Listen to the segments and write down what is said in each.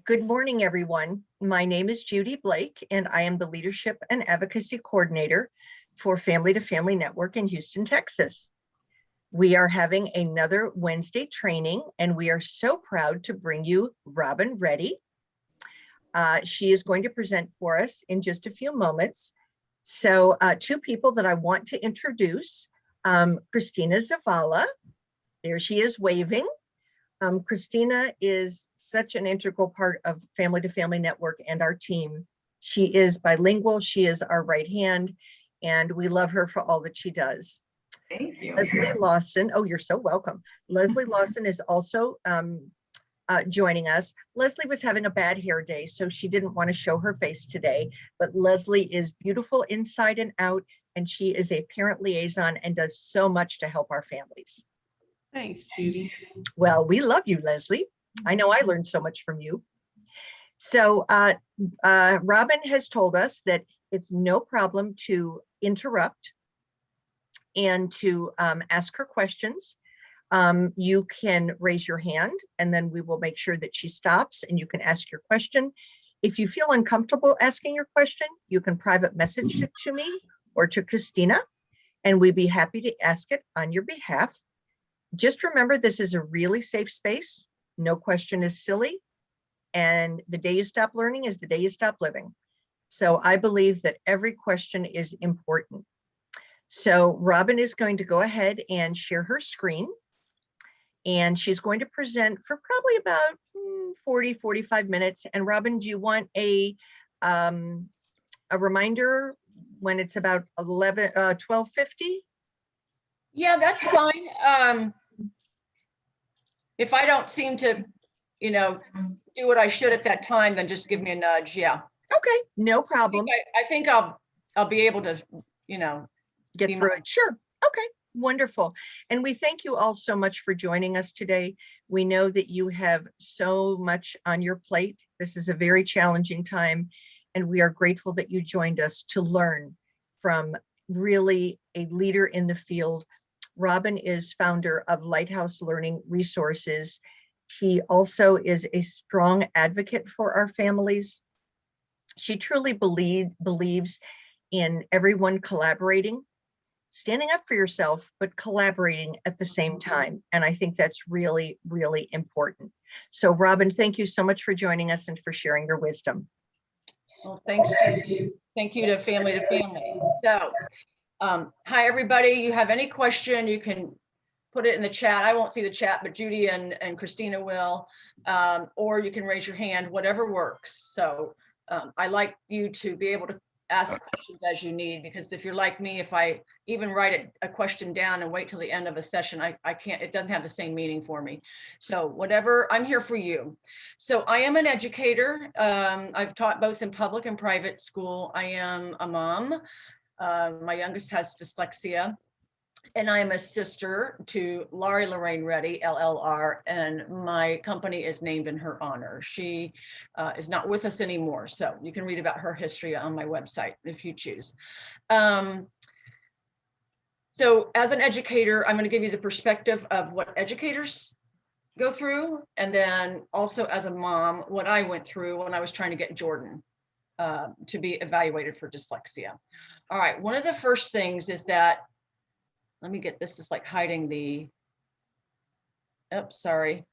Good morning, everyone. My name is Judy Blake, and I am the Leadership and Advocacy Coordinator for Family to Family Network in Houston, Texas. We are having another Wednesday training, and we are so proud to bring you Robin Rettie. She is going to present for us in just a few moments. So two people that I want to introduce, Christina Zavala. There she is waving. Christina is such an integral part of Family to Family Network and our team. She is bilingual, she is our right hand, and we love her for all that she does. Thank you. Leslie Lawson, oh, you're so welcome. Leslie Lawson is also joining us. Leslie was having a bad hair day, so she didn't want to show her face today, but Leslie is beautiful inside and out, and she is a parent liaison and does so much to help our families. Thanks, Judy. Well, we love you, Leslie. I know I learned so much from you. So Robin has told us that it's no problem to interrupt and to ask her questions. You can raise your hand and then we will make sure that she stops and you can ask your question. If you feel uncomfortable asking your question, you can private message it to me or to Christina, and we'd be happy to ask it on your behalf. Just remember, this is a really safe space. No question is silly. And the day you stop learning is the day you stop living. So I believe that every question is important. So Robin is going to go ahead and share her screen. And she's going to present for probably about 40-45 minutes. And Robin, do you want a reminder when it's about 12:50? Yeah, that's fine. If I don't seem to, do what I should at that time, then just give me a nudge. Yeah. Okay, no problem. I think I'll be able to, get through it. Sure. Okay, wonderful. And we thank you all so much for joining us today. We know that you have so much on your plate. This is a very challenging time, and we are grateful that you joined us to learn from really a leader in the field. Robin is founder of Lighthouse Learning Resources. She also is a strong advocate for our families. She truly believes in everyone collaborating, standing up for yourself, but collaborating at the same time. And I think that's really, really important. So Robin, thank you so much for joining us and for sharing your wisdom. Well, thanks, Judy. Thank you to Family to Family. So, hi, everybody. You have any question, you can put it in the chat. I won't see the chat, but Judy and Christina will, or you can raise your hand, whatever works. So I like you to be able to ask questions as you need, because if you're like me, if I even write a question down and wait till the end of a session, I can't, it doesn't have the same meaning for me. So whatever, I'm here for you. So I am an educator. I've taught both in public and private school. I am a mom. My youngest has dyslexia, and I am a sister to Laurie Lorraine Rettie, LLR, and my company is named in her honor. She is not with us anymore, so you can read about her history on my website if you choose. So as an educator, I'm going to give you the perspective of what educators go through, and then also as a mom, what I went through when I was trying to get Jordan to be evaluated for dyslexia. All right, one of the first things is that, let me get this, is like hiding the, oops, sorry.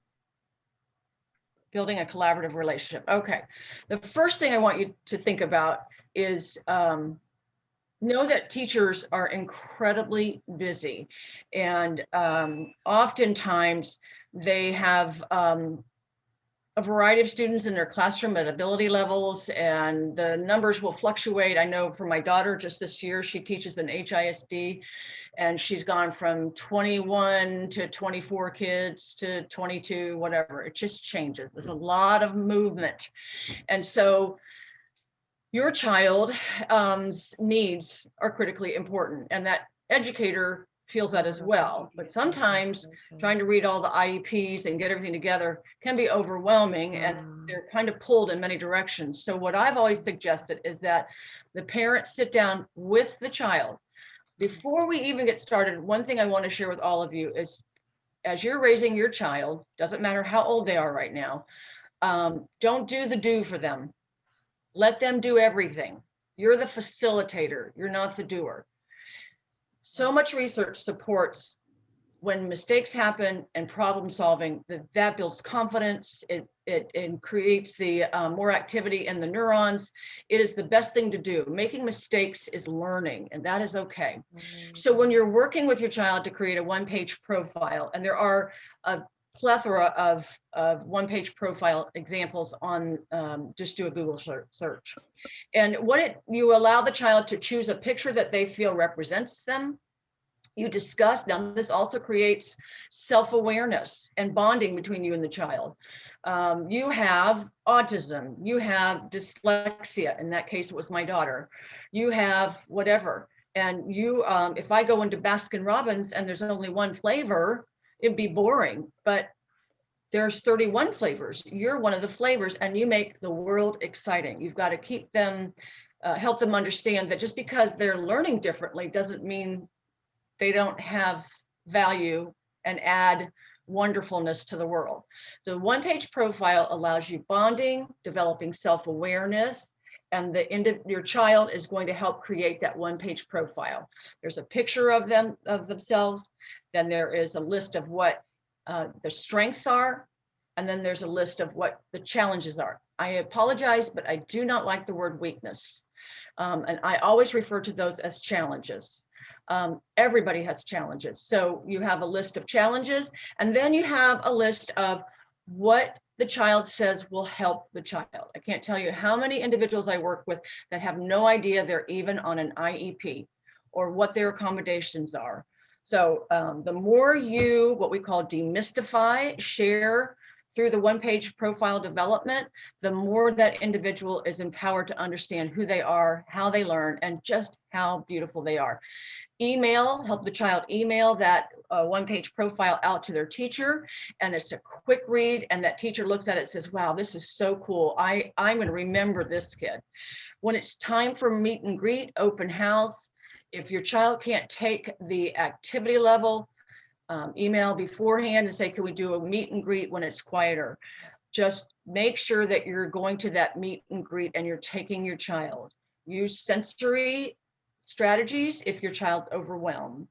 Building a collaborative relationship. Okay, the first thing I want you to think about is know that teachers are incredibly busy, and oftentimes they have a variety of students in their classroom at ability levels, and the numbers will fluctuate. I know for my daughter, just this year, she teaches in HISD, and she's gone from 21 to 24 kids to 22, whatever. It just changes. There's a lot of movement. And so your child's needs are critically important, and that educator feels that as well. But sometimes trying to read all the IEPs and get everything together can be overwhelming, and they're kind of pulled in many directions. So what I've always suggested is that the parents sit down with the child. Before we even get started, one thing I want to share with all of you is, as you're raising your child, doesn't matter how old they are right now, Don't do the do for them. Let them do everything. You're the facilitator. You're not the doer. So much research supports when mistakes happen and problem solving, that builds confidence. It creates the more activity in the neurons. It is the best thing to do. Making mistakes is learning, and that is okay. So when you're working with your child to create a one-page profile, and there are a plethora of one-page profile examples on, just do a Google search. And you allow the child to choose a picture that they feel represents them. You discuss, now this also creates self-awareness and bonding between you and the child. You have autism, you have dyslexia, in that case it was my daughter, you have whatever. And you, if I go into Baskin Robbins and there's only one flavor, it'd be boring, but there's 31 flavors. You're one of the flavors and you make the world exciting. You've got to keep them, help them understand that just because they're learning differently doesn't mean they don't have value and add wonderfulness to the world. The one-page profile allows you bonding, developing self-awareness, and your child is going to help create that one-page profile. There's a picture of themselves, then there is a list of what the strengths are, and then there's a list of what the challenges are. I apologize, but I do not like the word weakness. And I always refer to those as challenges. Everybody has challenges. So you have a list of challenges, and then you have a list of what the child says will help the child. I can't tell you how many individuals I work with that have no idea they're even on an IEP or what their accommodations are. So the more you, what we call demystify, share through the one-page profile development, the more that individual is empowered to understand who they are, how they learn, and just how beautiful they are. Help the child email that one-page profile out to their teacher, and it's a quick read, and that teacher looks at it and says, wow, this is so cool. I'm going to remember this kid. When it's time for meet and greet, open house, if your child can't take the activity level, email beforehand and say, can we do a meet and greet when it's quieter? Just make sure that you're going to that meet and greet and you're taking your child. Use sensory strategies if your child's overwhelmed.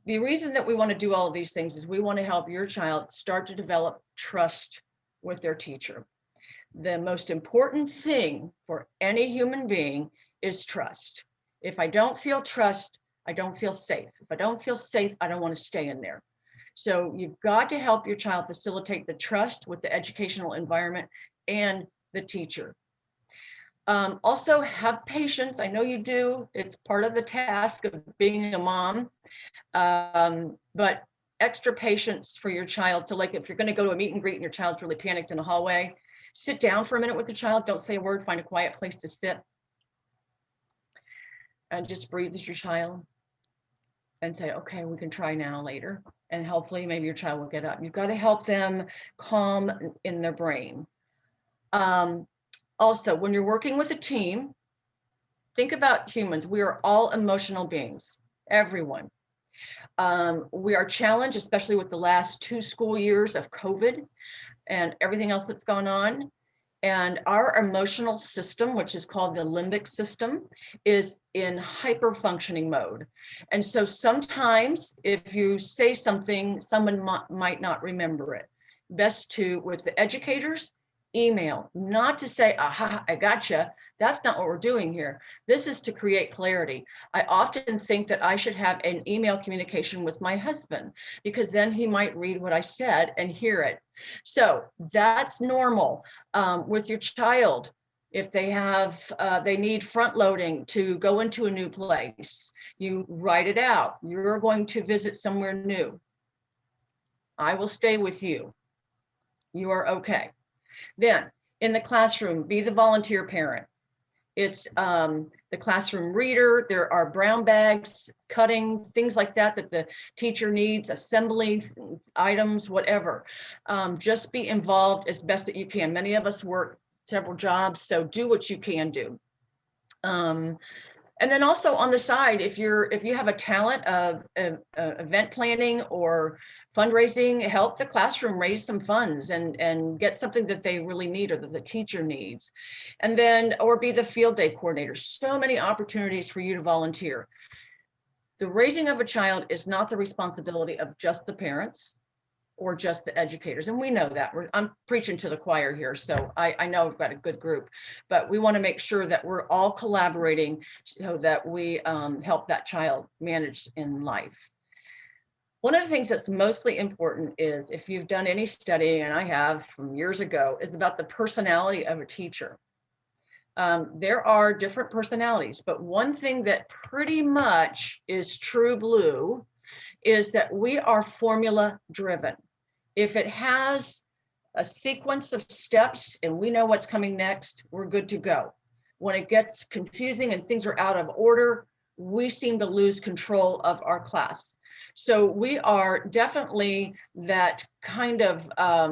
The reason that we want to do all of these things is we want to help your child start to develop trust with their teacher. The most important thing for any human being is trust. If I don't feel trust, I don't feel safe. If I don't feel safe, I don't want to stay in there. So you've got to help your child facilitate the trust with the educational environment and the teacher. Also have patience. I know you do. It's part of the task of being a mom, but extra patience for your child. So like if you're going to go to a meet and greet and your child's really panicked in the hallway, sit down for a minute with the child. Don't say a word. Find a quiet place to sit. And just breathe with your child and say, okay, we can try now later. And hopefully maybe your child will get up. You've got to help them calm in their brain. Also, when you're working with a team, think about humans. We are all emotional beings, everyone. We are challenged, especially with the last 2 school years of COVID and everything else that's gone on. And our emotional system, which is called the limbic system, is in hyper-functioning mode. And so sometimes if you say something, someone might not remember it. Best to, with the educators, email, not to say, aha, I gotcha. That's not what we're doing here. This is to create clarity. I often think that I should have an email communication with my husband because then he might read what I said and hear it. So that's normal. With your child, if they have, they need front loading to go into a new place, you write it out. You're going to visit somewhere new. I will stay with you. You are okay. Then in the classroom, be the volunteer parent. It's the classroom reader. There are brown bags, cutting, things like that that the teacher needs, assembly items, whatever. Just be involved as best that you can. Many of us work several jobs, so do what you can do. And then also on the side, if you have a talent of event planning or Fundraising, help the classroom raise some funds and get something that they really need or that the teacher needs. And then, or be the field day coordinator. So many opportunities for you to volunteer. The raising of a child is not the responsibility of just the parents or just the educators. And we know that. I'm preaching to the choir here, so I know we've got a good group, but we want to make sure that we're all collaborating so that we help that child manage in life. One of the things that's mostly important is, if you've done any studying, and I have from years ago, is about the personality of a teacher. There are different personalities, but one thing that pretty much is true blue is that we are formula driven. If it has a sequence of steps and we know what's coming next, we're good to go. When it gets confusing and things are out of order, we seem to lose control of our class. So we are definitely that kind of, I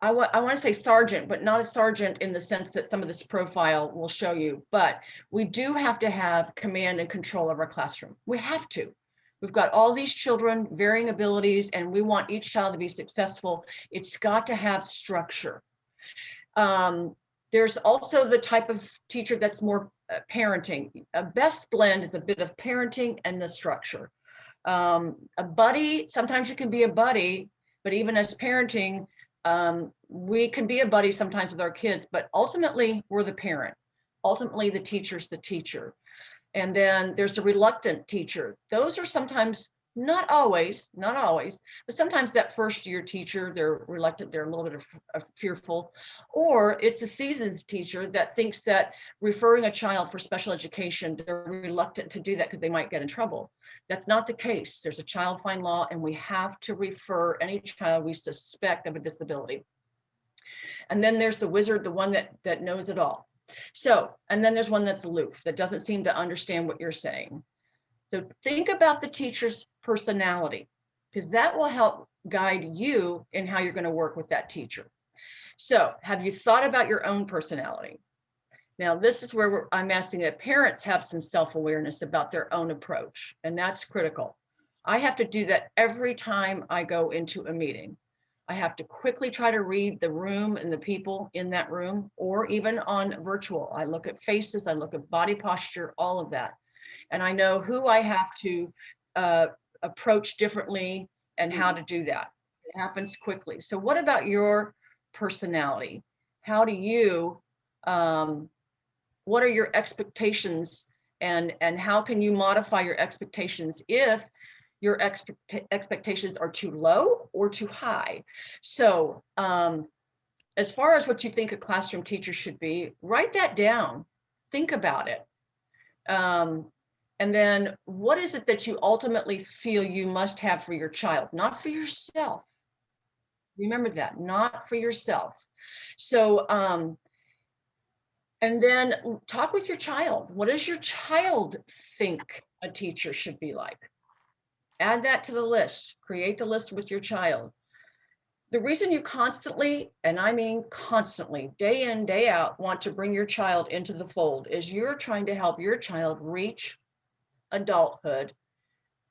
want to say sergeant, but not a sergeant in the sense that some of this profile will show you, but we do have to have command and control of our classroom. We have to. We've got all these children, varying abilities, and we want each child to be successful. It's got to have structure. There's also the type of teacher that's more parenting. A best blend is a bit of parenting and the structure. A buddy, sometimes you can be a buddy, but even as parenting, we can be a buddy sometimes with our kids, but ultimately we're the parent. Ultimately, the teacher's the teacher. And then there's a reluctant teacher. Those are sometimes, not always, but sometimes that first year teacher, they're reluctant, they're a little bit fearful. Or it's a seasoned teacher that thinks that referring a child for special education, they're reluctant to do that because they might get in trouble. That's not the case. There's a child find law, and we have to refer any child we suspect of a disability. And then there's the wizard, the one that knows it all. So, and then there's one that's aloof, that doesn't seem to understand what you're saying. So think about the teacher's personality, because that will help guide you in how you're going to work with that teacher. So have you thought about your own personality? Now, this is where I'm asking that parents have some self-awareness about their own approach, and that's critical. I have to do that every time I go into a meeting. I have to quickly try to read the room and the people in that room, or even on virtual. I look at faces, I look at body posture, all of that. And I know who I have to approach differently and how to do that. It happens quickly. So what about your personality? How do you, what are your expectations, and how can you modify your expectations if your expectations are too low or too high? So as far as what you think a classroom teacher should be, write that down, think about it. And then what is it that you ultimately feel you must have for your child, not for yourself? Remember that, not for yourself. So, and then talk with your child. What does your child think a teacher should be like? Add that to the list, create the list with your child. The reason you constantly, and I mean constantly, day in, day out, want to bring your child into the fold is you're trying to help your child reach adulthood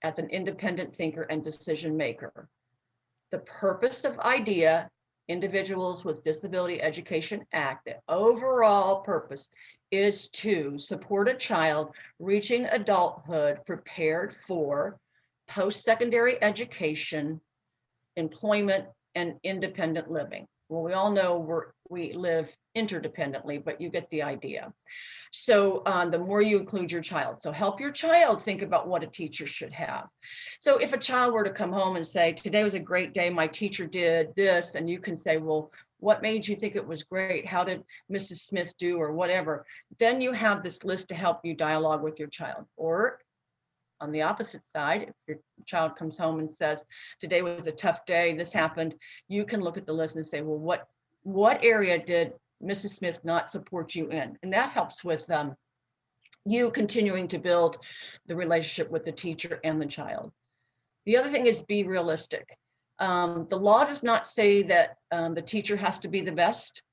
as an independent thinker and decision maker. The purpose of IDEA, Individuals with Disability Education Act, the overall purpose is to support a child reaching adulthood prepared for post-secondary education, employment, and independent living. Well, we all know we live interdependently, but you get the idea. So the more you include your child, so help your child think about what a teacher should have. So if a child were to come home and say, today was a great day, my teacher did this, and you can say, well, what made you think it was great? How did Mrs. Smith do, or whatever? Then you have this list to help you dialogue with your child. Or on the opposite side, if your child comes home and says, today was a tough day, this happened, you can look at the list and say, well, what area did Mrs. Smith not support you in? And that helps with you continuing to build the relationship with the teacher and the child. The other thing is be realistic. The law does not say that the teacher has to be the best,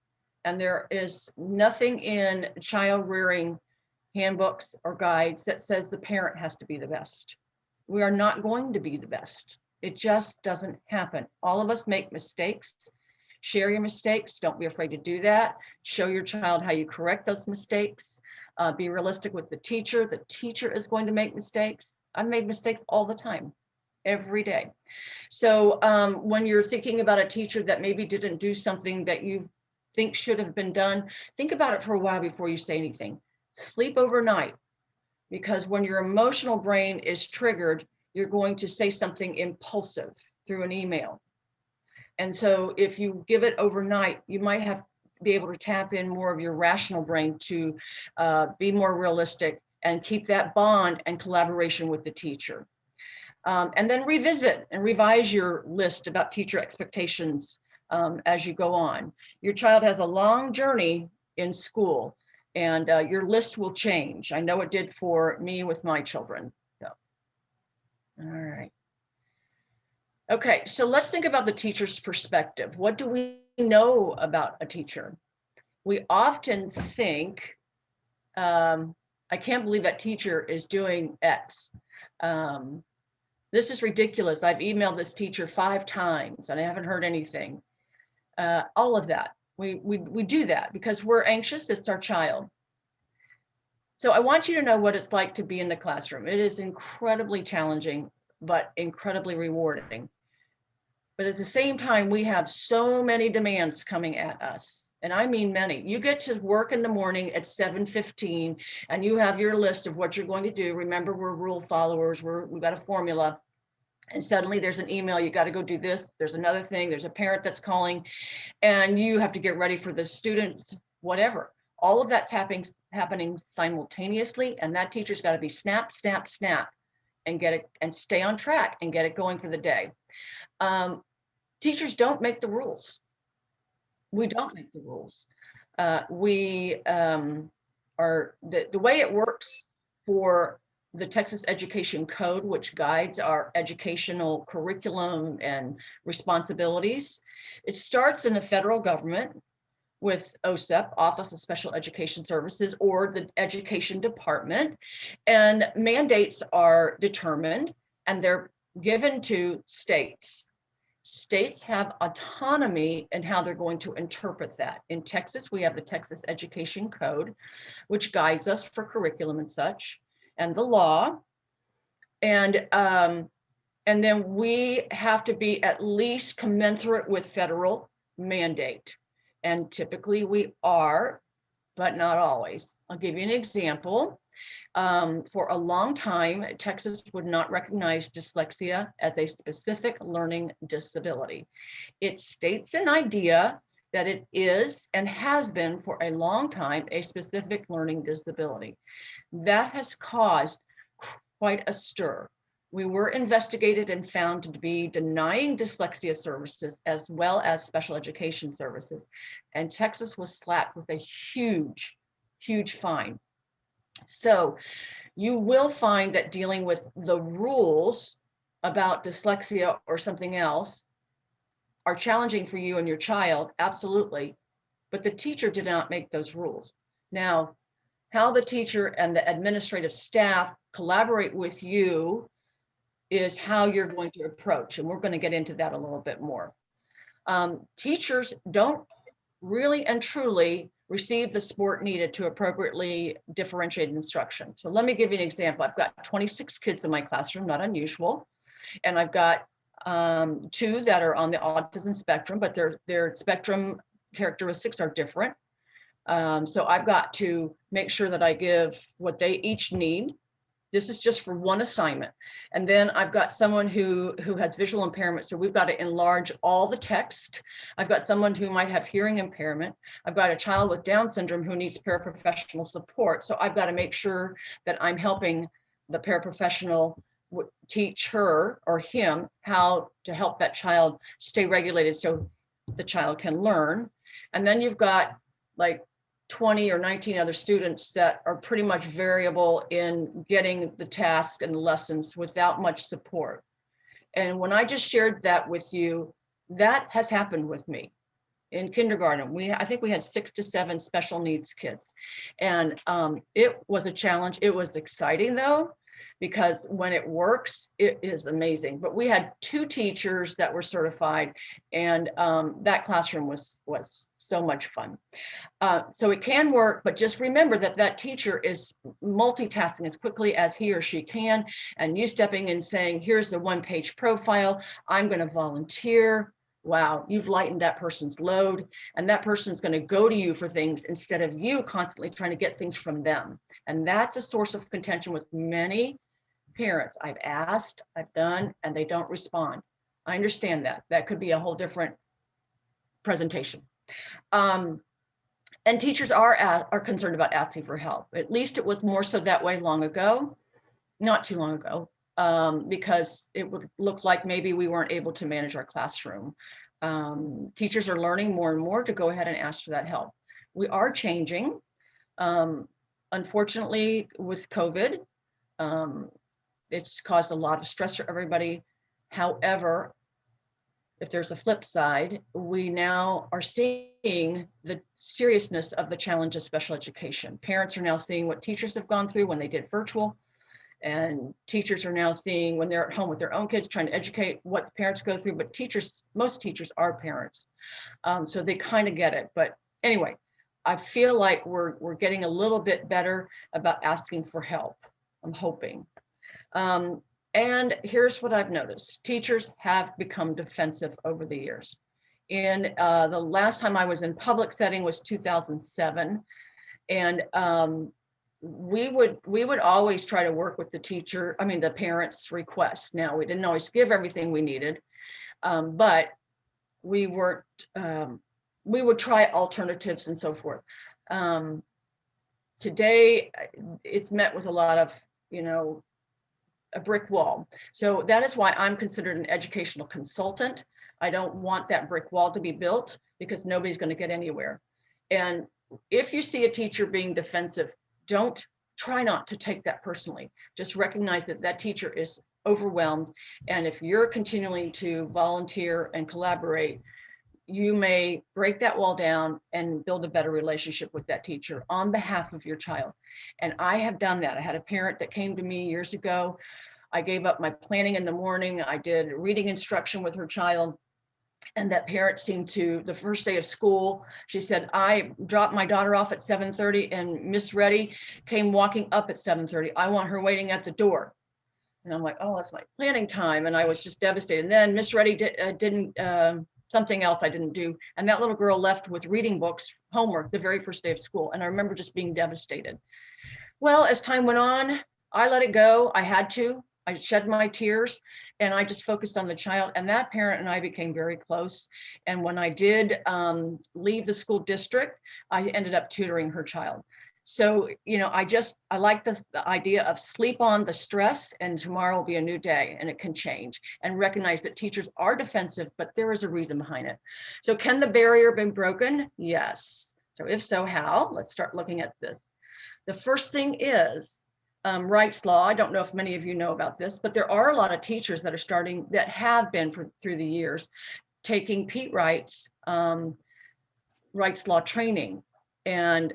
and there is nothing in child rearing handbooks or guides that says the parent has to be the best. We are not going to be the best. It just doesn't happen. All of us make mistakes. Share your mistakes. Don't be afraid to do that. Show your child how you correct those mistakes. Be realistic with the teacher. The teacher is going to make mistakes. I've made mistakes all the time, every day. So when you're thinking about a teacher that maybe didn't do something that you think should have been done, think about it for a while before you say anything. Sleep overnight, because when your emotional brain is triggered, you're going to say something impulsive through an email. And so if you give it overnight, you might be able to tap in more of your rational brain to be more realistic and keep that bond and collaboration with the teacher. And then revisit and revise your list about teacher expectations as you go on. Your child has a long journey in school, and your list will change. I know it did for me with my children. So, all right. Okay, so let's think about the teacher's perspective. What do we know about a teacher? We often think, I can't believe that teacher is doing X. This is ridiculous. I've emailed this teacher 5 times and I haven't heard anything. All of that. We do that because we're anxious. It's our child. So I want you to know what it's like to be in the classroom. It is incredibly challenging, but incredibly rewarding. But at the same time, we have so many demands coming at us. And I mean many. You get to work in the morning at 7:15 and you have your list of what you're going to do. Remember, we're rule followers. We've got a formula. And suddenly there's an email, you got to go do this. There's another thing. There's a parent that's calling and you have to get ready for the student, whatever. All of that's happening simultaneously. And that teacher's got to be snap, snap, snap and get it and stay on track and get it going for the day. Teachers don't make the rules. We don't make the rules. We are the way it works for the Texas Education Code, which guides our educational curriculum and responsibilities. It starts in the federal government with OSEP, Office of Special Education Services, or the Education Department, and mandates are determined and they're given to states. States have autonomy in how they're going to interpret that. In Texas, we have the Texas Education Code, which guides us for curriculum and such, and the law. And then we have to be at least commensurate with federal mandate. And typically we are, but not always. I'll give you an example. For a long time, Texas would not recognize dyslexia as a specific learning disability. It states an idea that it is and has been for a long time a specific learning disability. That has caused quite a stir. We were investigated and found to be denying dyslexia services as well as special education services. And Texas was slapped with a huge, huge fine. So you will find that dealing with the rules about dyslexia or something else are challenging for you and your child, absolutely, but the teacher did not make those rules. Now, how the teacher and the administrative staff collaborate with you is how you're going to approach, and we're going to get into that a little bit more. Teachers don't really and truly receive the support needed to appropriately differentiate instruction. So let me give you an example. I've got 26 kids in my classroom, not unusual. And I've got 2 that are on the autism spectrum, but their spectrum characteristics are different. So I've got to make sure that I give what they each need. This is just for one assignment. And then I've got someone who has visual impairment. So we've got to enlarge all the text. I've got someone who might have hearing impairment. I've got a child with Down syndrome who needs paraprofessional support. So I've got to make sure that I'm helping the paraprofessional teach her or him how to help that child stay regulated so the child can learn. And then you've got like 20 or 19 other students that are pretty much variable in getting the task and the lessons without much support. And when I just shared that with you, that has happened with me. In kindergarten, I think we had 6 to 7 special needs kids. And it was a challenge. It was exciting though, because when it works, it is amazing. But we had 2 teachers that were certified, and that classroom was so much fun. So it can work, but just remember that that teacher is multitasking as quickly as he or she can, and you stepping in saying, here's the 1-page profile, I'm going to volunteer. Wow, you've lightened that person's load, and that person's going to go to you for things instead of you constantly trying to get things from them. And that's a source of contention with many parents. I've asked, I've done, and they don't respond. I understand that. That could be a whole different presentation. And teachers are concerned about asking for help. At least it was more so that way long ago, not too long ago, because it would look like maybe we weren't able to manage our classroom. Teachers are learning more and more to go ahead and ask for that help. We are changing. Unfortunately, with COVID, it's caused a lot of stress for everybody. However, if there's a flip side, we now are seeing the seriousness of the challenge of special education. Parents are now seeing what teachers have gone through when they did virtual, and teachers are now seeing when they're at home with their own kids, trying to educate what the parents go through. But most teachers are parents, so they kind of get it. But anyway, I feel like we're getting a little bit better about asking for help. I'm hoping. And here's what I've noticed. Teachers have become defensive over the years. And the last time I was in public setting was 2007. And we would always try to work with the parents' requests. Now, we didn't always give everything we needed, but we would try alternatives and so forth. Today, it's met with a lot of, a brick wall. So that is why I'm considered an educational consultant. I don't want that brick wall to be built because nobody's going to get anywhere. And if you see a teacher being defensive, try not to take that personally. Just recognize that that teacher is overwhelmed. And if you're continuing to volunteer and collaborate, you may break that wall down and build a better relationship with that teacher on behalf of your child. And I have done that. I had a parent that came to me years ago. I gave up my planning in the morning. I did reading instruction with her child. And that parent seemed to, the first day of school, she said, I dropped my daughter off at 7:30 and Miss Rettie came walking up at 7:30. I want her waiting at the door. And I'm like, oh, that's my planning time. And I was just devastated. And then Miss Rettie didn't, something else I didn't do. And that little girl left with reading books, homework, the very first day of school. And I remember just being devastated. Well, as time went on, I let it go. I had to. I shed my tears and I just focused on the child, and that parent and I became very close. And when I did leave the school district, I ended up tutoring her child. So, I like the idea of sleep on the stress, and tomorrow will be a new day and it can change, and recognize that teachers are defensive, but there is a reason behind it. So can the barrier be broken? Yes. So if so, how? Let's start looking at this. The first thing is rights law. I don't know if many of you know about this, but there are a lot of teachers that have been through the years taking Pete Wright's rights law training. And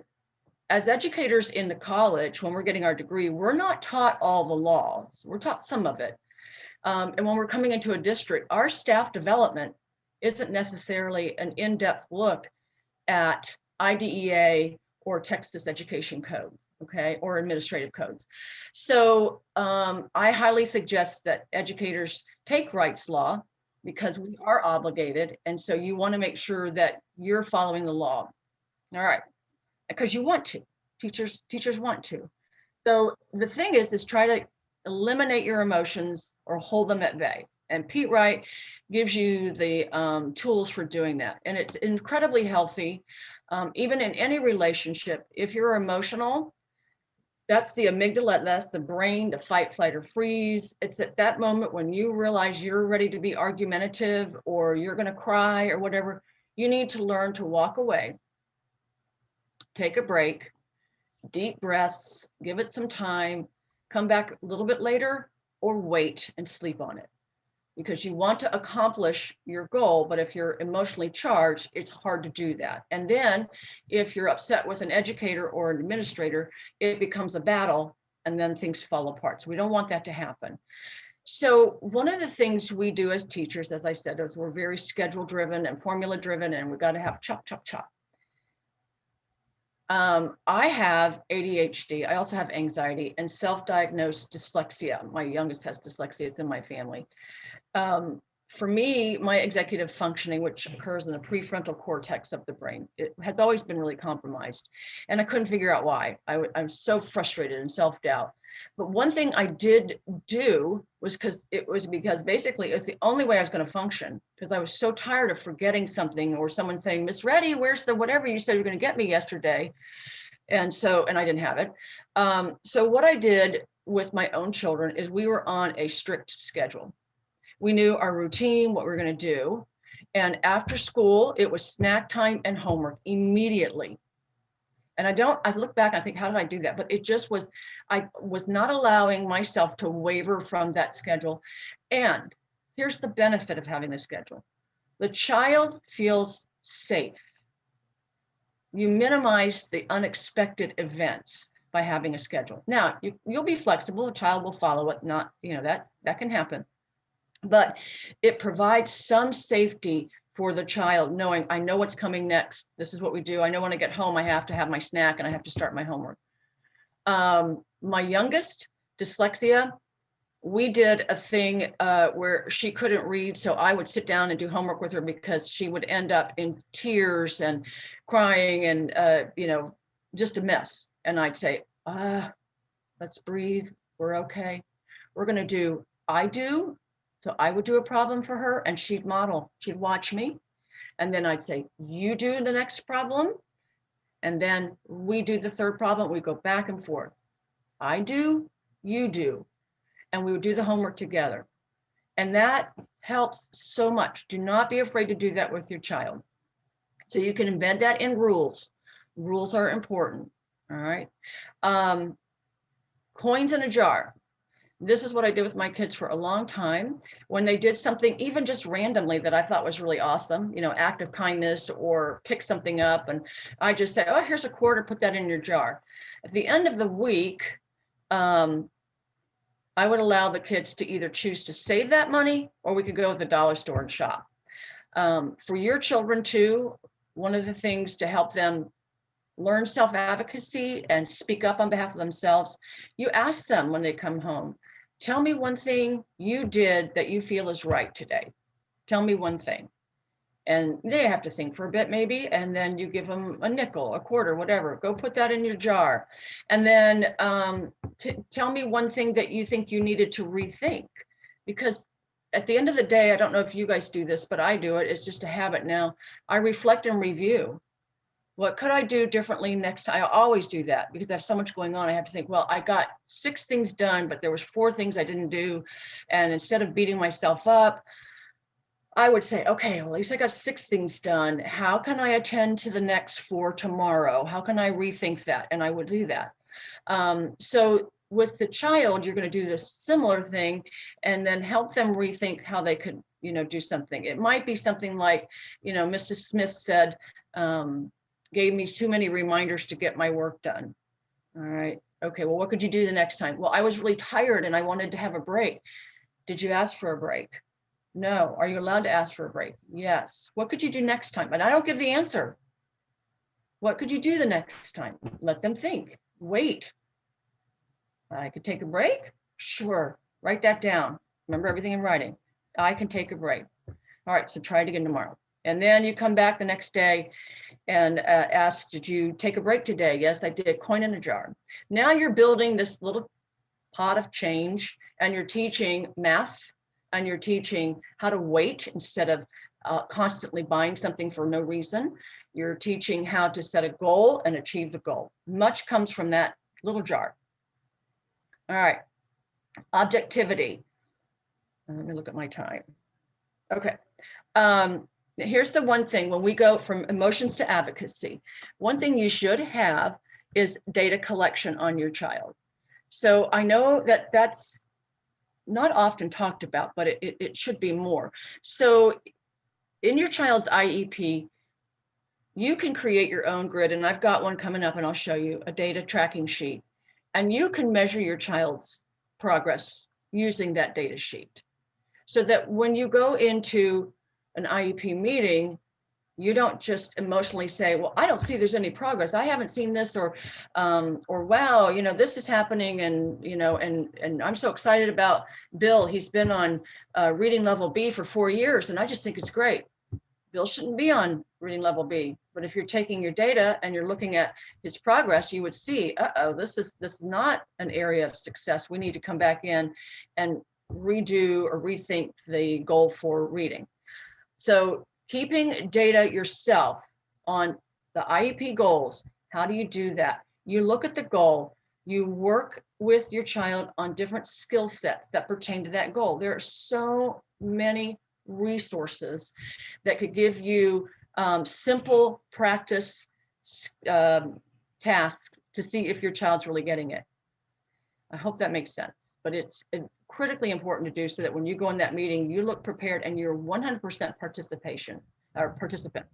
as educators in the college, when we're getting our degree, we're not taught all the laws. We're taught some of it. And when we're coming into a district, our staff development isn't necessarily an in-depth look at IDEA or Texas education codes, okay, or administrative codes. So I highly suggest that educators take rights law because we are obligated. And so you want to make sure that you're following the law. All right. Because you want to, teachers want to. So the thing is try to eliminate your emotions or hold them at bay. And Pete Wright gives you the tools for doing that. And it's incredibly healthy. Even in any relationship, if you're emotional, that's the amygdala, that's the brain, to fight, flight, or freeze. It's at that moment when you realize you're ready to be argumentative or you're going to cry or whatever, you need to learn to walk away. Take a break, deep breaths, give it some time, come back a little bit later, or wait and sleep on it. Because you want to accomplish your goal, but if you're emotionally charged, it's hard to do that. And then if you're upset with an educator or an administrator, it becomes a battle and then things fall apart. So we don't want that to happen. So one of the things we do as teachers, as I said, is we're very schedule driven and formula driven, and we got to have chop, chop, chop. I have ADHD. I also have anxiety and self-diagnosed dyslexia. My youngest has dyslexia. It's in my family. For me, my executive functioning, which occurs in the prefrontal cortex of the brain, it has always been really compromised. And I couldn't figure out why. I'm so frustrated and self-doubt. But one thing I did do was because basically it was the only way I was going to function, because I was so tired of forgetting something, or someone saying, Miss Rettie, where's the whatever you said you were going to get me yesterday? And I didn't have it. So what I did with my own children is we were on a strict schedule. We knew our routine, what we were going to do. And after school, it was snack time and homework immediately. And I look back and I think, how did I do that? But it just was, I was not allowing myself to waver from that schedule. And here's the benefit of having a schedule. The child feels safe. You minimize the unexpected events by having a schedule. Now, you'll be flexible, the child will follow it, not, that can happen. But it provides some safety for the child, knowing I know what's coming next. This is what we do. I know when I get home, I have to have my snack and I have to start my homework. My youngest, dyslexia, we did a thing where she couldn't read. So I would sit down and do homework with her, because she would end up in tears and crying and, just a mess. And I'd say, let's breathe. We're okay. We're going to do, I do. So I would do a problem for her and she'd model, she'd watch me. And then I'd say, you do the next problem. And then we do the third problem. We go back and forth. I do, you do. And we would do the homework together. And that helps so much. Do not be afraid to do that with your child. So you can embed that in rules. Rules are important, all right? Coins in a jar. This is what I did with my kids for a long time. When they did something, even just randomly, that I thought was really awesome, act of kindness, or pick something up, and I just say, oh, here's a quarter, put that in your jar. At the end of the week, I would allow the kids to either choose to save that money, or we could go to the dollar store and shop. For your children too, one of the things to help them learn self-advocacy and speak up on behalf of themselves, you ask them when they come home, tell me one thing you did that you feel is right today. Tell me one thing. And they have to think for a bit maybe, and then you give them a nickel, a quarter, whatever, go put that in your jar. And then tell me one thing that you think you needed to rethink. Because at the end of the day, I don't know if you guys do this, but I do it. It's just a habit now. I reflect and review. What could I do differently next time? I always do that, because I have so much going on. I have to think, well, I got 6 things done, but there was 4 things I didn't do. And instead of beating myself up, I would say, okay, well, at least I got 6 things done. How can I attend to the next 4 tomorrow? How can I rethink that? And I would do that. So with the child, you're going to do this similar thing, and then help them rethink how they could, do something. It might be something like, Mrs. Smith said, gave me too many reminders to get my work done. All right. Okay. Well, what could you do the next time? Well, I was really tired and I wanted to have a break. Did you ask for a break? No. Are you allowed to ask for a break? Yes. What could you do next time? And I don't give the answer. What could you do the next time? Let them think. Wait. I could take a break? Sure. Write that down. Remember everything in writing. I can take a break. All right. So try it again tomorrow. And then you come back the next day and ask, did you take a break today? Yes, I did. Coin in a jar. Now you're building this little pot of change, and you're teaching math, and you're teaching how to wait instead of constantly buying something for no reason. You're teaching how to set a goal and achieve the goal. Much comes from that little jar. All right. Objectivity. Let me look at my time. Okay. Here's the one thing, when we go from emotions to advocacy, one thing you should have is data collection on your child. So I know that that's not often talked about, but it should be more. So in your child's IEP, you can create your own grid, and I've got one coming up and I'll show you a data tracking sheet. And you can measure your child's progress using that data sheet, so that when you go into an IEP meeting, you don't just emotionally say, well, I don't see there's any progress. I haven't seen this, or wow, this is happening. And, and I'm so excited about Bill. He's been on reading level B for 4 years. And I just think it's great. Bill shouldn't be on reading level B. But if you're taking your data and you're looking at his progress, you would see, this is not an area of success. We need to come back in and redo or rethink the goal for reading. So keeping data yourself on the IEP goals, how do you do that? You look at the goal, you work with your child on different skill sets that pertain to that goal. There are so many resources that could give you simple practice tasks to see if your child's really getting it. I hope that makes sense, but it's critically important to do, so that when you go in that meeting, you look prepared and you're 100% participant.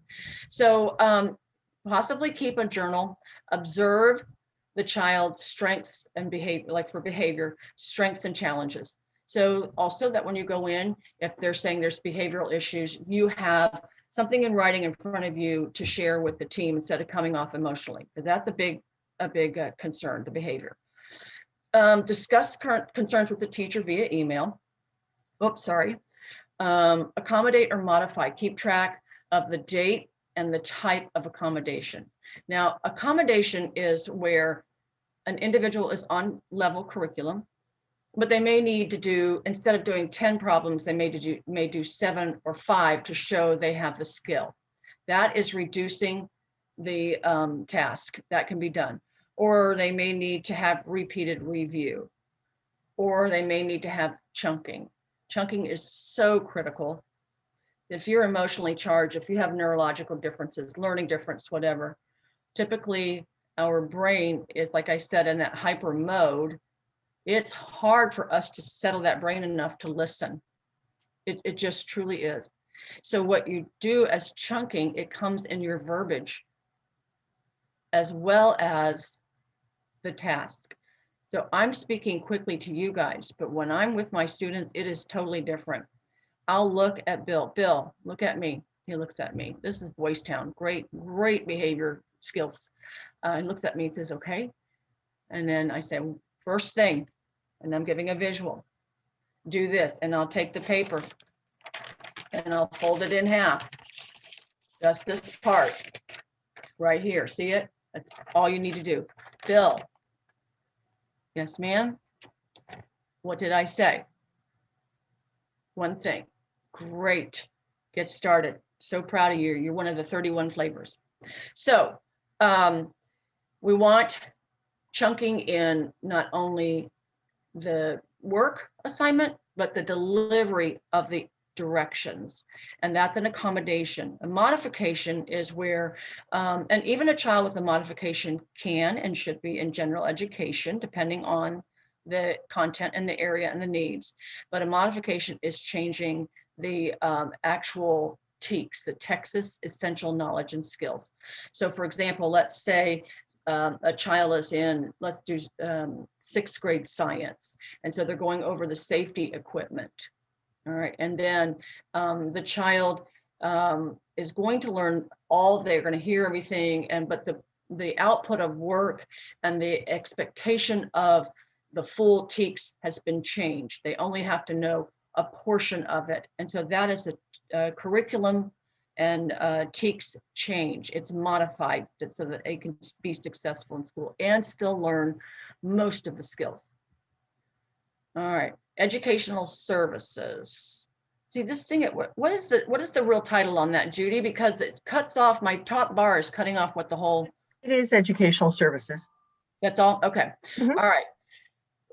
So possibly keep a journal, observe the child's strengths and behavior, like for behavior, strengths and challenges. So also that when you go in, if they're saying there's behavioral issues, you have something in writing in front of you to share with the team instead of coming off emotionally, because that's a big concern, the behavior. Discuss current concerns with the teacher via email. Accommodate or modify. Keep track of the date and the type of accommodation. Now, accommodation is where an individual is on level curriculum, but they may need to do, instead of doing 10 problems, they may do 7 or 5 to show they have the skill. That is reducing the task. That can be done. Or they may need to have repeated review, or they may need to have chunking. Chunking is so critical. If you're emotionally charged, if you have neurological differences, learning difference, whatever, typically our brain is, like I said, in that hyper mode. It's hard for us to settle that brain enough to listen. It just truly is. So what you do as chunking, it comes in your verbiage as well as the task. So I'm speaking quickly to you guys, but when I'm with my students, it is totally different. I'll look at Bill. Bill, look at me. He looks at me. This is Boys Town. Great behavior skills. He looks at me and says, okay. And then I say, first thing, and I'm giving a visual, do this. And I'll take the paper and I'll fold it in half. Just this part right here. See it? That's all you need to do. Bill. Yes, ma'am. What did I say? One thing. Great. Get started. So proud of you. You're one of the 31 flavors. So we want chunking in not only the work assignment, but the delivery of the directions. And that's an accommodation. A modification is where, and even a child with a modification can and should be in general education, depending on the content and the area and the needs. But a modification is changing the actual TEKS, the Texas Essential Knowledge and Skills. So for example, let's say a child is in, let's do 6th grade science. And so they're going over the safety equipment. All right. And then the child is going to learn they're going to hear everything. But the output of work and the expectation of the full TEKS has been changed. They only have to know a portion of it. And so that is a curriculum and TEKS change. It's modified so that they can be successful in school and still learn most of the skills. All right, educational services. See this thing, what is the real title on that, Judy? Because it cuts off, my top bar is cutting off what the whole. It is educational services. That's all, okay. Mm-hmm. All right.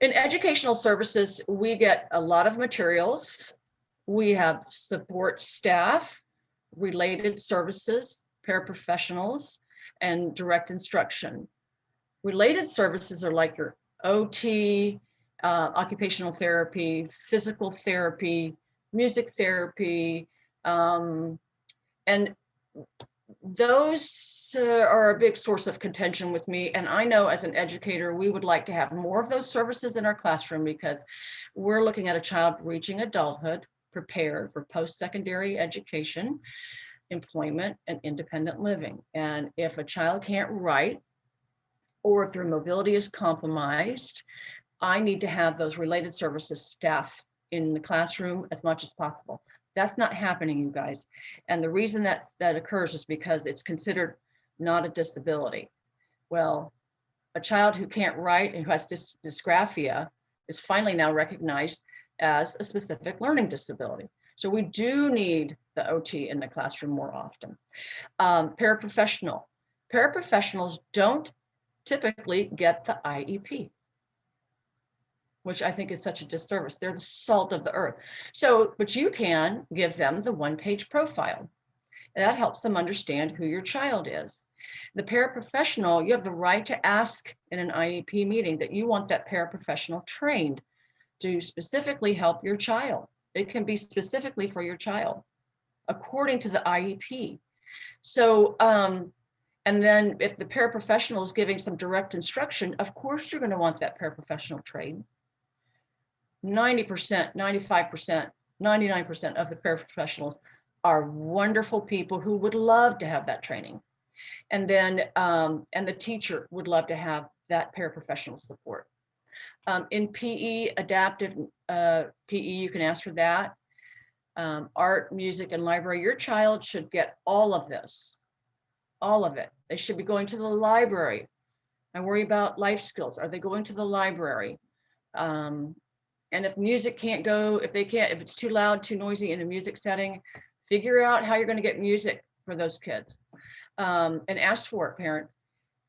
In educational services, we get a lot of materials. We have support staff, related services, paraprofessionals, and direct instruction. Related services are like your OT, occupational therapy, physical therapy, music therapy, and those are a big source of contention with me. And I know as an educator, we would like to have more of those services in our classroom because we're looking at a child reaching adulthood, prepared for post-secondary education, employment, and independent living. And if a child can't write, or if their mobility is compromised, I need to have those related services staff in the classroom as much as possible. That's not happening, you guys. And the reason that occurs is because it's considered not a disability. Well, a child who can't write and who has dysgraphia is finally now recognized as a specific learning disability. So we do need the OT in the classroom more often. Paraprofessionals don't typically get the IEP, which I think is such a disservice. They're the salt of the earth. So, but you can give them the one-page profile. And that helps them understand who your child is. The paraprofessional, you have the right to ask in an IEP meeting that you want that paraprofessional trained to specifically help your child. It can be specifically for your child, according to the IEP. So, and then if the paraprofessional is giving some direct instruction, of course you're going to want that paraprofessional trained. 90%, 95%, 99% of the paraprofessionals are wonderful people who would love to have that training. And then, and the teacher would love to have that paraprofessional support. In PE, adaptive PE, you can ask for that. Art, music, and library, your child should get all of this, all of it. They should be going to the library. I worry about life skills. Are they going to the library? And if music can't go, if it's too loud, too noisy in a music setting, figure out how you're going to get music for those kids. And ask for it, parents.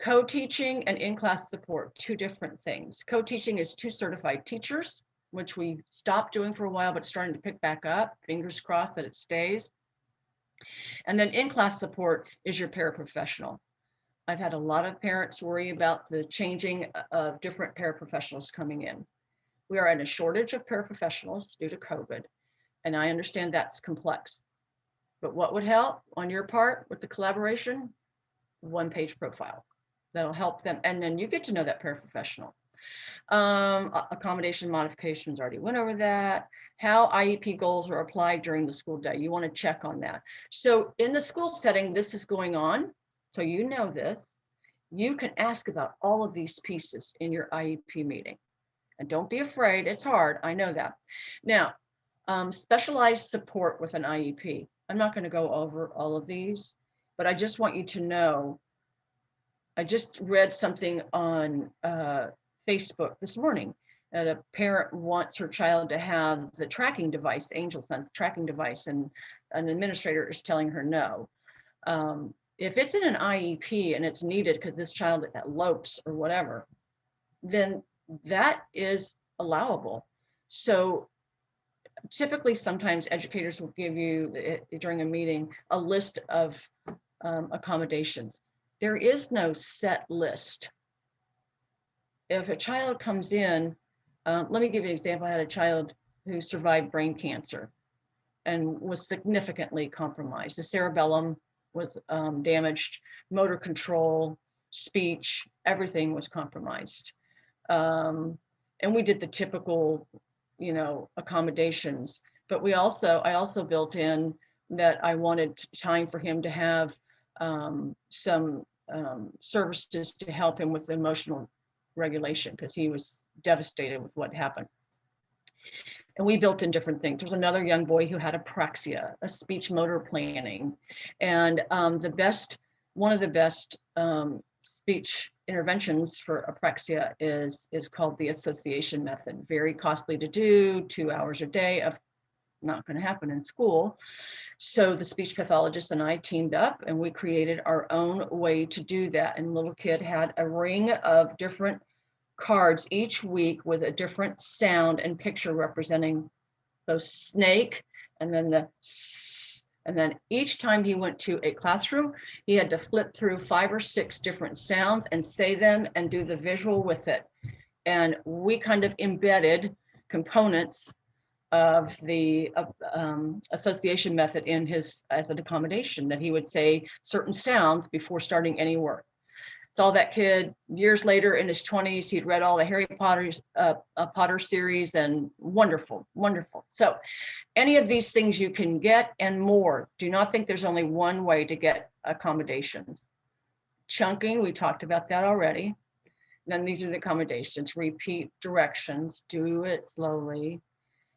Co-teaching and in-class support, two different things. Co-teaching is 2 certified teachers, which we stopped doing for a while, but it's starting to pick back up. Fingers crossed that it stays. And then in-class support is your paraprofessional. I've had a lot of parents worry about the changing of different paraprofessionals coming in. We are in a shortage of paraprofessionals due to COVID, and I understand that's complex. But what would help on your part with the collaboration? One-page profile. That'll help them. And then you get to know that paraprofessional. Accommodation modifications, already went over that. How IEP goals are applied during the school day. You want to check on that. So in the school setting, this is going on. So you know this. You can ask about all of these pieces in your IEP meeting. And don't be afraid, it's hard, I know that. Now, specialized support with an IEP. I'm not going to go over all of these, but I just want you to know, I just read something on Facebook this morning that a parent wants her child to have the tracking device, Angel Sense tracking device, and an administrator is telling her no. If it's in an IEP and it's needed because this child elopes or whatever, then that is allowable. So typically, sometimes educators will give you, during a meeting, a list of accommodations. There is no set list. If a child comes in, let me give you an example. I had a child who survived brain cancer and was significantly compromised. The cerebellum was damaged, motor control, speech, everything was compromised. And we did the typical, accommodations, but I also built in that I wanted time for him to have some services to help him with emotional regulation because he was devastated with what happened. And we built in different things. There's another young boy who had apraxia, a speech motor planning, and one of the best speech interventions for apraxia is called the association method. Very costly to do, 2 hours a day of not going to happen in school. So the speech pathologist and I teamed up and we created our own way to do that. And little kid had a ring of different cards each week with a different sound and picture representing those snake and then the s, and then each time he went to a classroom, he had to flip through 5 or 6 different sounds and say them and do the visual with it. And we kind of embedded components of the association method in his as an accommodation, that he would say certain sounds before starting any work. Saw that kid years later in his 20s. He'd read all the Harry Potter series, and wonderful, wonderful. So any of these things you can get and more. Do not think there's only one way to get accommodations. Chunking, we talked about that already. Then these are the accommodations. Repeat directions, do it slowly.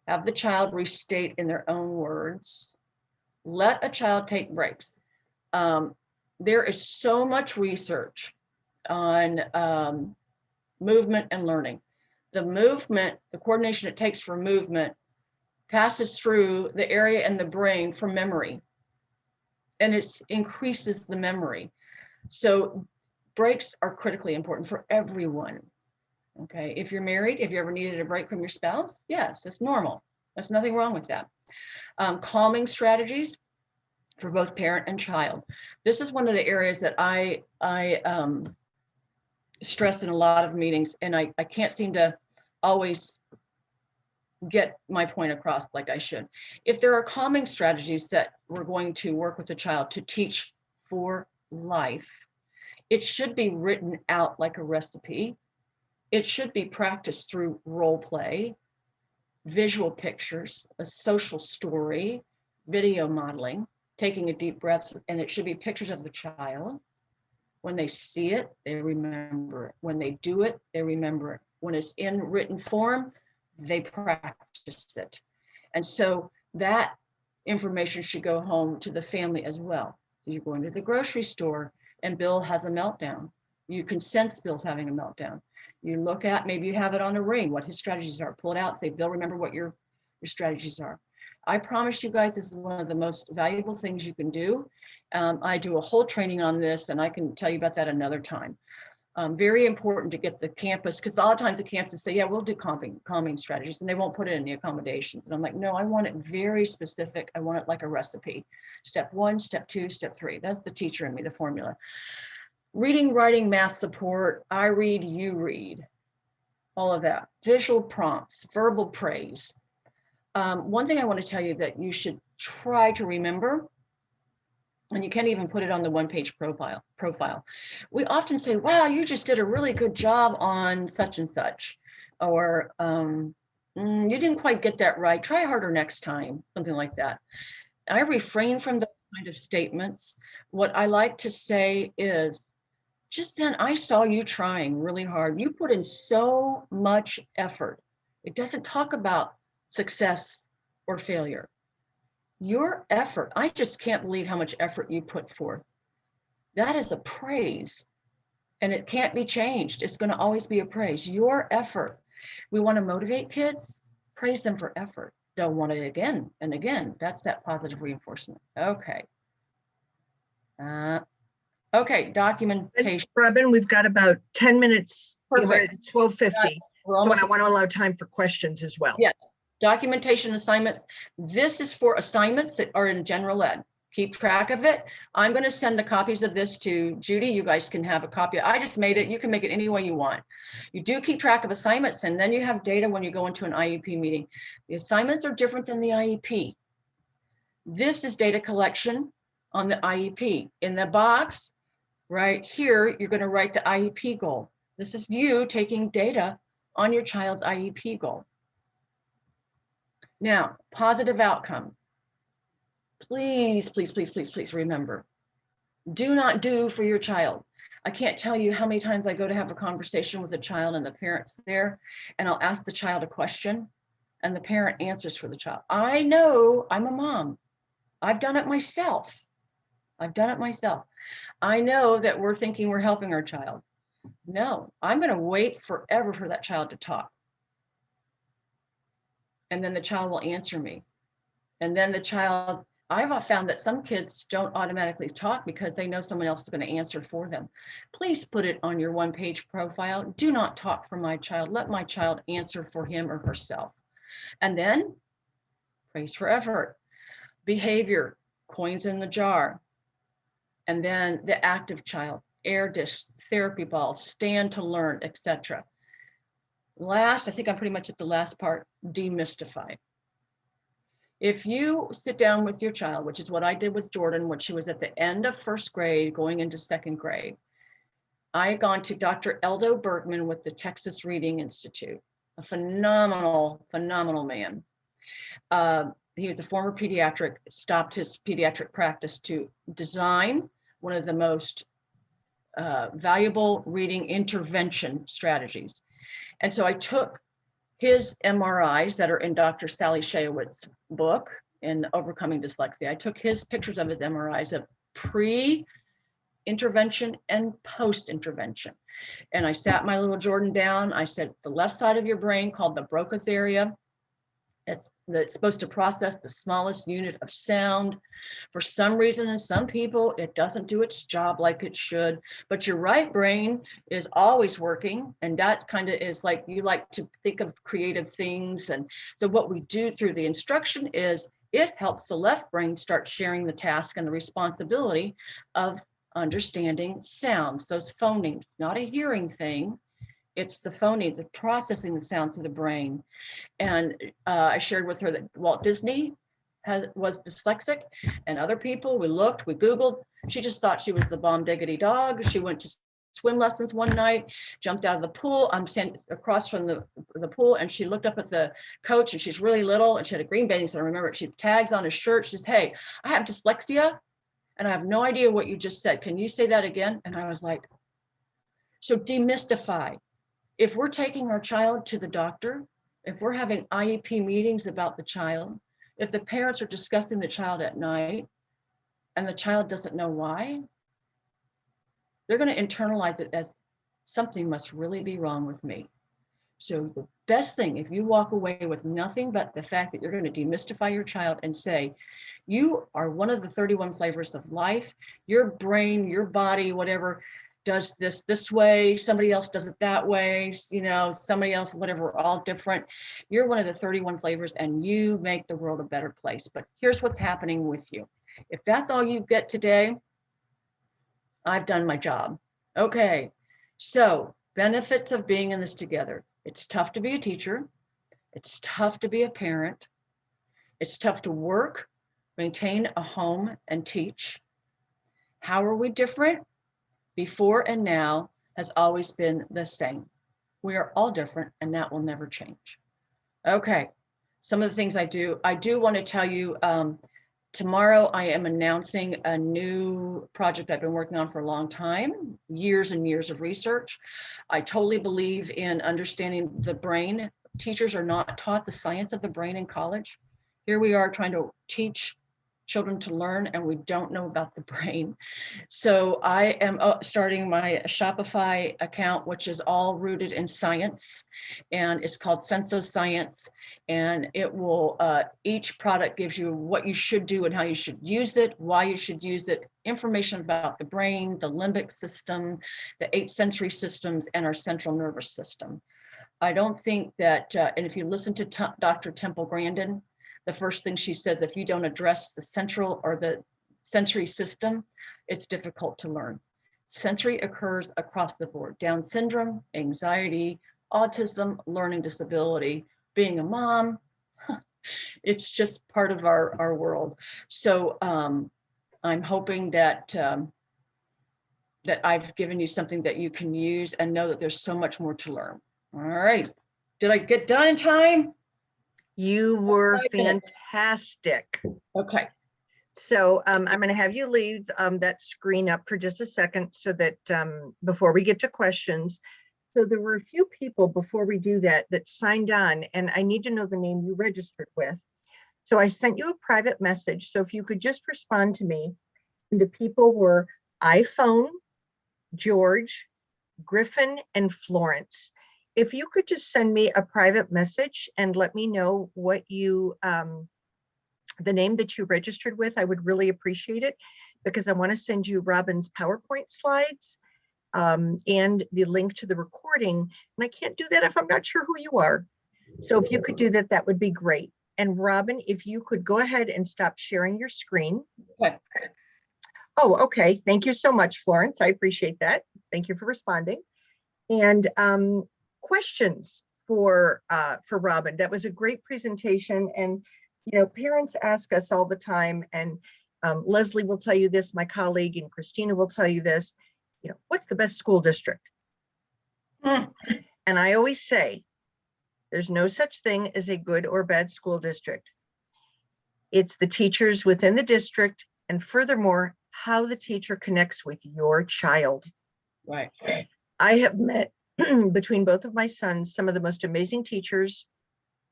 Have the child restate in their own words. Let a child take breaks. There is so much research on movement and learning. The movement, the coordination it takes for movement passes through the area in the brain for memory, and it increases the memory. So breaks are critically important for everyone. Okay, if you're married, if you ever needed a break from your spouse, yes, that's normal. There's nothing wrong with that. Calming strategies for both parent and child. This is one of the areas that I stress in a lot of meetings, and I can't seem to always get my point across like I should. If there are calming strategies that we're going to work with the child to teach for life, it should be written out like a recipe. It should be practiced through role play, visual pictures, a social story, video modeling, taking a deep breath, and it should be pictures of the child. When they see it, they remember it. When they do it, they remember it. When it's in written form, they practice it. And so that information should go home to the family as well. So you're going to the grocery store and Bill has a meltdown. You can sense Bill's having a meltdown. You look at, maybe you have it on a ring, what his strategies are. Pull it out, say, Bill, remember what your strategies are. I promise you guys, this is one of the most valuable things you can do. I do a whole training on this, and I can tell you about that another time. Very important to get the campus, because a lot of times the campuses say, yeah, we'll do calming strategies, and they won't put it in the accommodations. And I'm like, no, I want it very specific. I want it like a recipe. Step 1, step 2, step 3. That's the teacher in me, the formula. Reading, writing, math support. I read, you read. All of that. Visual prompts, verbal praise. One thing I want to tell you that you should try to remember, and you can't even put it on the one-page profile. We often say, wow, you just did a really good job on such and such, or you didn't quite get that right. Try harder next time, something like that. I refrain from those kind of statements. What I like to say is, just then I saw you trying really hard. You put in so much effort. It doesn't talk about success or failure. Your effort, I just can't believe how much effort you put forth. That is a praise, and it can't be changed. It's going to always be a praise. Your effort. We want to motivate kids, praise them for effort. Don't want it again and again. That's that positive reinforcement. Okay. Okay, documentation. Robin, we've got about 10 minutes. Perfect. It's 12:50. We're So almost I want to allow time for questions as well. Yes. Documentation assignments. This is for assignments that are in general ed. Keep track of it. I'm going to send the copies of this to Judy. You guys can have a copy. I just made it. You can make it any way you want. You do keep track of assignments, and then you have data when you go into an IEP meeting. The assignments are different than the IEP. This is data collection on the IEP. In the box right here, you're going to write the IEP goal. This is you taking data on your child's IEP goal. Now, positive outcome. Please, please, please, please, please remember, do not do for your child. I can't tell you how many times I go to have a conversation with a child and the parent's there, and I'll ask the child a question and the parent answers for the child. I know, I'm a mom. I've done it myself. I know that we're thinking we're helping our child. No, I'm going to wait forever for that child to talk. And then the child will answer me. And then the child, I've found that some kids don't automatically talk because they know someone else is going to answer for them. Please put it on your one-page profile. Do not talk for my child. Let my child answer for him or herself. And then praise for effort. Behavior, coins in the jar. And then the active child, air disc, therapy balls, stand to learn, etc. Last, I think I'm pretty much at the last part, demystify. If you sit down with your child, which is what I did with Jordan when she was at the end of first grade, going into second grade, I had gone to Dr. Eldo Bergman with the Texas Reading Institute, a phenomenal, phenomenal man. He was a former pediatric, stopped his pediatric practice to design one of the most valuable reading intervention strategies. And so I took his MRIs that are in Dr. Sally Shayewitz's book in Overcoming Dyslexia. I took his pictures of his MRIs of pre-intervention and post-intervention. And I sat my little Jordan down. I said, the left side of your brain, called the Broca's area, it's supposed to process the smallest unit of sound. For some reason, in some people, it doesn't do its job like it should, but your right brain is always working. And that kind of is like, you like to think of creative things. And so what we do through the instruction is it helps the left brain start sharing the task and the responsibility of understanding sounds, those phonemes, not a hearing thing. It's the phonemes of processing the sounds of the brain. And I shared with her that Walt Disney was dyslexic, and other people, we looked, we Googled. She just thought she was the bomb diggity dog. She went to swim lessons one night, jumped out of the pool. I'm standing across from the pool, and she looked up at the coach, and she's really little, and she had a green bathing suit. I remember she had tags on her shirt. She says, "Hey, I have dyslexia, and I have no idea what you just said. Can you say that again?" And I was like, so demystify. If we're taking our child to the doctor, if we're having IEP meetings about the child, if the parents are discussing the child at night and the child doesn't know why, they're going to internalize it as something must really be wrong with me. So the best thing, if you walk away with nothing but the fact that you're going to demystify your child and say, you are one of the 31 flavors of life, your brain, your body, whatever, does this way, somebody else does it that way, you know, somebody else, whatever, we're all different. You're one of the 31 flavors and you make the world a better place. But here's what's happening with you. If that's all you get today, I've done my job. Okay, so benefits of being in this together. It's tough to be a teacher. It's tough to be a parent. It's tough to work, maintain a home, and teach. How are we different? Before and now has always been the same. We are all different, and that will never change. Okay, some of the things I do want to tell you, tomorrow I am announcing a new project I've been working on for a long time, years and years of research. I totally believe in understanding the brain. Teachers are not taught the science of the brain in college. Here we are trying to teach children to learn, and we don't know about the brain. So I am starting my Shopify account, which is all rooted in science, and it's called Senso Science. And it will, each product gives you what you should do and how you should use it, why you should use it, information about the brain, the limbic system, the 8 sensory systems, and our central nervous system. I don't think that, and if you listen to Dr. Temple Grandin, the first thing she says, if you don't address the central or the sensory system, it's difficult to learn. Sensory occurs across the board: Down syndrome, anxiety, autism, learning disability, being a mom. It's just part of our world. So I'm hoping that that I've given you something that you can use and know that there's so much more to learn. All right. Did I get done in time? You were fantastic. Okay. So I'm going to have you leave that screen up for just a second so that before we get to questions. So there were a few people before we do that signed on, and I need to know the name you registered with. So I sent you a private message. So if you could just respond to me. And the people were iPhone, George, Griffin, and Florence. If you could just send me a private message and let me know what you, the name that you registered with, I would really appreciate it, because I want to send you Robin's PowerPoint slides and the link to the recording. And I can't do that if I'm not sure who you are. So if you could do that, that would be great. And Robin, if you could go ahead and stop sharing your screen. Okay. Oh, okay. Thank you so much, Florence. I appreciate that. Thank you for responding. And questions for Robin. That was a great presentation. And You know, parents ask us all the time, and Leslie will tell you this, my colleague, and Christina will tell you this, you know, what's the best school district? Mm. And I always say, there's no such thing as a good or bad school district. It's the teachers within the district, and furthermore, how the teacher connects with your child. Right. I have met between both of my sons some of the most amazing teachers,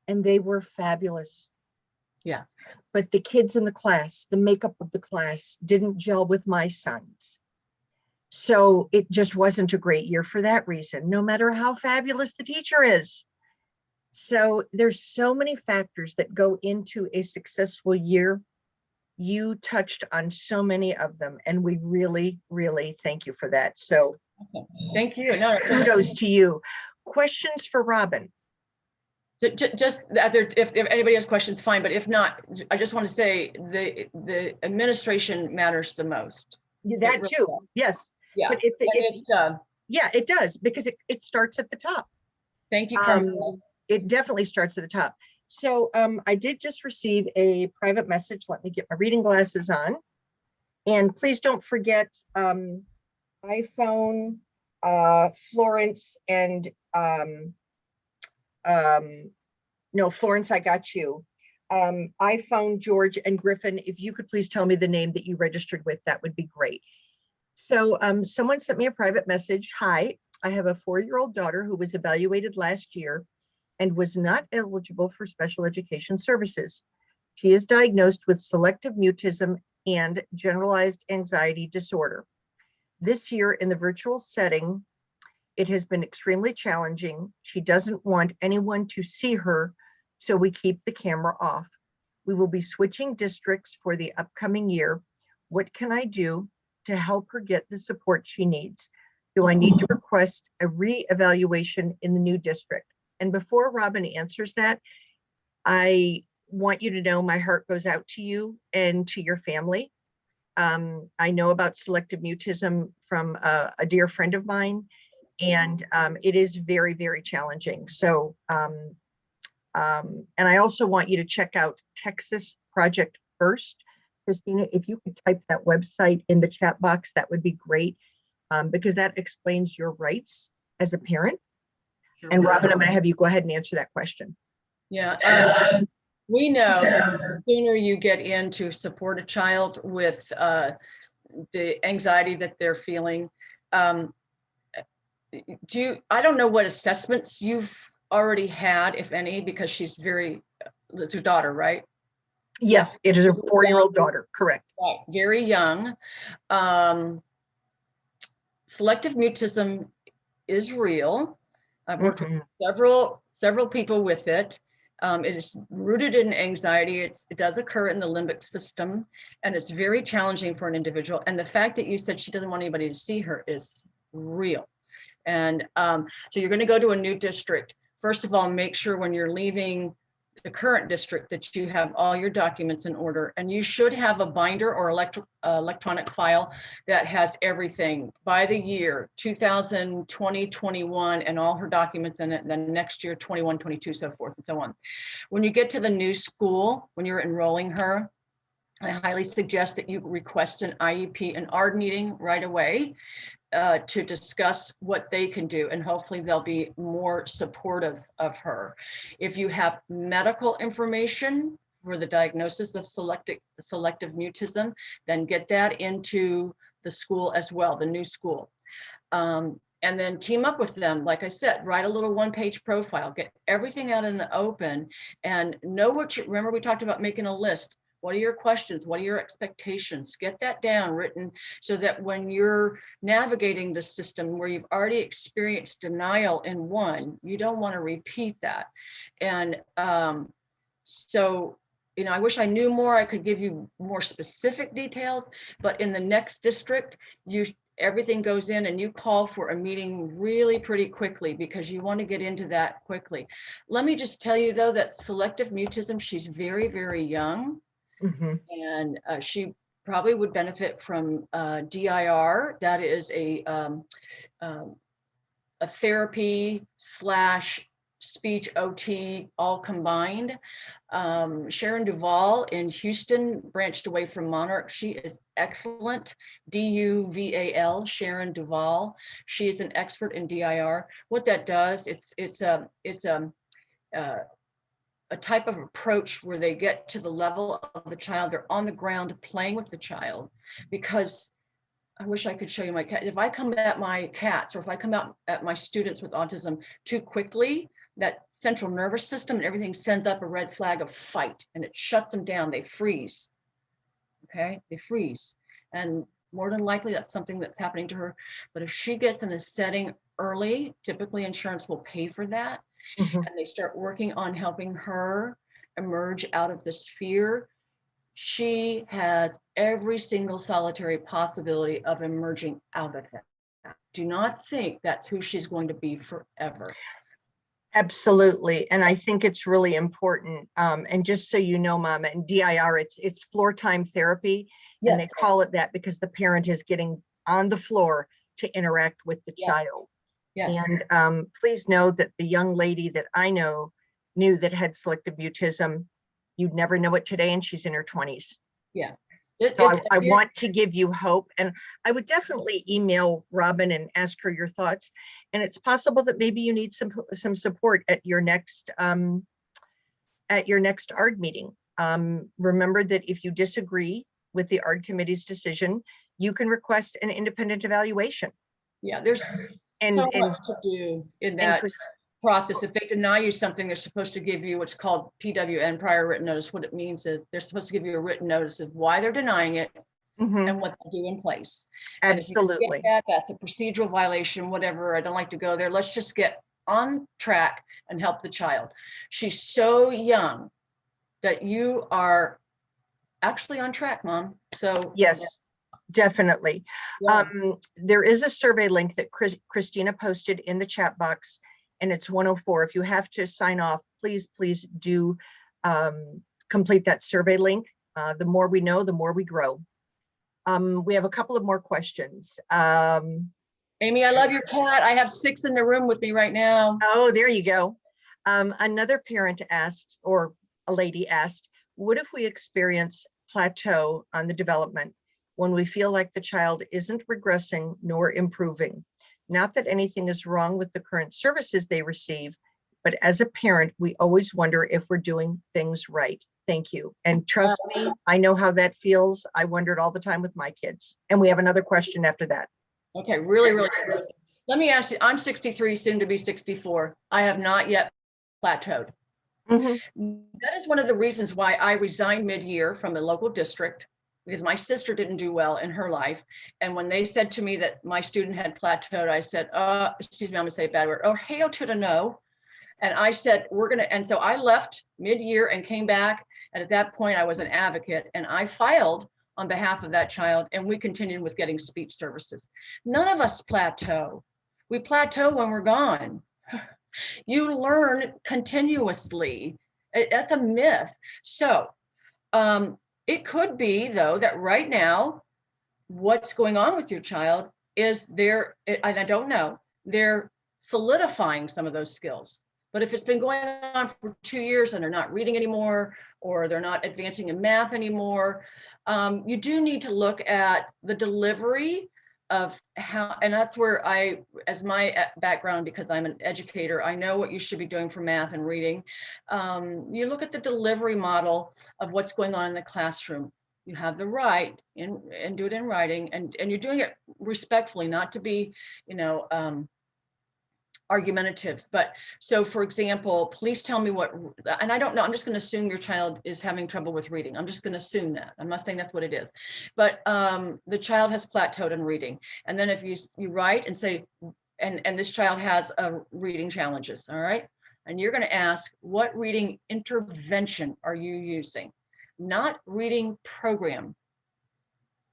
and they were fabulous. Yeah. But the kids in the class, the makeup of the class didn't gel with my sons. So it just wasn't a great year for that reason, no matter how fabulous the teacher is. So there's so many factors that go into a successful year. You touched on so many of them, and we really, really thank you for that. So Thank you. No, kudos to you. Questions for Robin? just if anybody has questions, fine. But if not, I just want to say the administration matters the most. That really too, does. yes. Yeah. But if It's, yeah, it does, because it starts at the top. thank you, Carmen. It definitely starts at the top. So I did just receive a private message. Let me get my reading glasses on. And please don't forget iPhone, Florence, and no, Florence, I got you. iPhone, George, and Griffin, if you could please tell me the name that you registered with, that would be great. So someone sent me a private message. Hi, I have a 4-year-old daughter who was evaluated last year and was not eligible for special education services. She is diagnosed with selective mutism and generalized anxiety disorder. This year in the virtual setting, it has been extremely challenging. She doesn't want anyone to see her, so we keep the camera off. We will be switching districts for the upcoming year. What can I do to help her get the support she needs? Do I need to request a re-evaluation in the new district? And before Robin answers that, I want you to know my heart goes out to you and to your family. I know about selective mutism from a dear friend of mine, and it is very, very challenging. So, and I also want you to check out Texas Project First. Christina, if you could type that website in the chat box, that would be great, because that explains your rights as a parent. And Robin, I'm going to have you go ahead and answer that question. Yeah, we know the sooner you get in to support a child with the anxiety that they're feeling. I don't know what assessments you've already had, if any, because she's it's your daughter, right? Yes, it is a 4-year-old daughter, correct. Right, very young. Selective mutism is real. I've worked with several people with it. It is rooted in anxiety. It does occur in the limbic system, and it's very challenging for an individual. And the fact that you said she doesn't want anybody to see her is real. And so you're going to go to a new district. First of all, make sure when you're leaving the current district that you have all your documents in order, and you should have a binder or electronic file that has everything by the year 2020, 21, and all her documents in it, and then next year 21, 22, so forth and so on. When you get to the new school, when you're enrolling her, I highly suggest that you request an IEP and ARD meeting right away to discuss what they can do, and hopefully they'll be more supportive of her. If you have medical information for the diagnosis of selective mutism, then get that into the school as well, the new school. And then team up with them. Like I said, write a little 1-page profile, get everything out in the open, and know what remember we talked about making a list. What are your questions? What are your expectations? Get that down written so that when you're navigating the system where you've already experienced denial in one, you don't want to repeat that. And so, I wish I knew more. I could give you more specific details, but in the next district, everything goes in and you call for a meeting really pretty quickly because you want to get into that quickly. Let me just tell you though, that selective mutism, she's very, very young. And she probably would benefit from DIR. That is a therapy / speech, OT, all combined. Sharon Duvall in Houston branched away from Monarch. She is excellent. DUVAL, Sharon Duvall. She is an expert in DIR. What that does, it's a type of approach where they get to the level of the child. They're on the ground playing with the child, because I wish I could show you my cat. If I come at my cats, or if I come out at my students with autism too quickly, that central nervous system and everything sends up a red flag of fight, and it shuts them down. They freeze. Okay, they freeze. And more than likely that's something that's happening to her. But if she gets in a setting early, typically insurance will pay for that. Mhm. And they start working on helping her emerge out of this fear, she has every single solitary possibility of emerging out of that. Do not think that's who she's going to be forever. Absolutely. And I think it's really important. And just so you know, Mama, in DIR, it's floor time therapy. And they Yes. call it that because the parent is getting on the floor to interact with the Yes. child. Yes. And please know that the young lady that I knew that had selective mutism, you'd never know it today, and she's in her 20s. Yeah. So I want to give you hope, and I would definitely email Robin and ask her your thoughts. And it's possible that maybe you need some support at your next ARD meeting. Remember that if you disagree with the ARD committee's decision, you can request an independent evaluation. Yeah, there's And so much to do in that process. If they deny you something, they're supposed to give you what's called PWN, prior written notice. What it means is they're supposed to give you a written notice of why they're denying it and what they'll do in place. Absolutely. And if you get that's a procedural violation, whatever. I don't like to go there. Let's just get on track and help the child. She's so young that you are actually on track, Mom. So yes, definitely. yeah. There is a survey link that Christina posted in the chat box, and it's 104. If you have to sign off, please do complete that survey link. The more we know, the more we grow. We have a couple of more questions. Amy, I love your cat. I have 6 in the room with me right now. Oh, there you go. Another parent asked, or a lady asked, what if we experience plateau on the development when we feel like the child isn't regressing nor improving? Not that anything is wrong with the current services they receive, but as a parent, we always wonder if we're doing things right. Thank you. And trust me, I know how that feels. I wondered all the time with my kids. And we have another question after that. Okay, really good. Let me ask you, I'm 63, soon to be 64. I have not yet plateaued. That is one of the reasons why I resigned mid-year from the local district, because my sister didn't do well in her life. And when they said to me that my student had plateaued, I said, excuse me, I'm gonna say a bad word. Oh, hail to the no. And I said, and so I left mid-year and came back. And at that point, I was an advocate, and I filed on behalf of that child, and we continued with getting speech services. None of us plateau. We plateau when we're gone. You learn continuously. That's a myth. So it could be, though, that right now, what's going on with your child is and I don't know, they're solidifying some of those skills. But if it's been going on for 2 years and they're not reading anymore, or they're not advancing in math anymore, you do need to look at the delivery of how, and that's where as my background, because I'm an educator, I know what you should be doing for math and reading. You look at the delivery model of what's going on in the classroom. You have the right and do it in writing, and you're doing it respectfully, not to be, argumentative. But so, for example, please tell me what, and I don't know, I'm just going to assume your child is having trouble with reading. I'm just going to assume that. I'm not saying that's what it is, but the child has plateaued in reading. And then if you write and say, and this child has reading challenges, all right? And you're going to ask, what reading intervention are you using? Not reading program.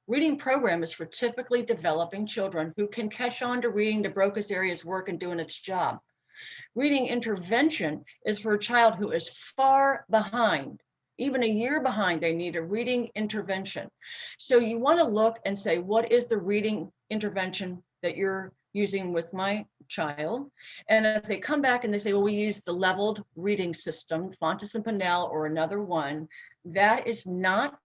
Reading program is for typically developing children who can catch on to reading the Broca's area's work and doing its job. Reading intervention is for a child who is far behind, even a year behind. They need a reading intervention. So you want to look and say, what is the reading intervention that your using with my child. And if they come back and they say, well, we use the leveled reading system, Fontes and Pinnell or another one, that is not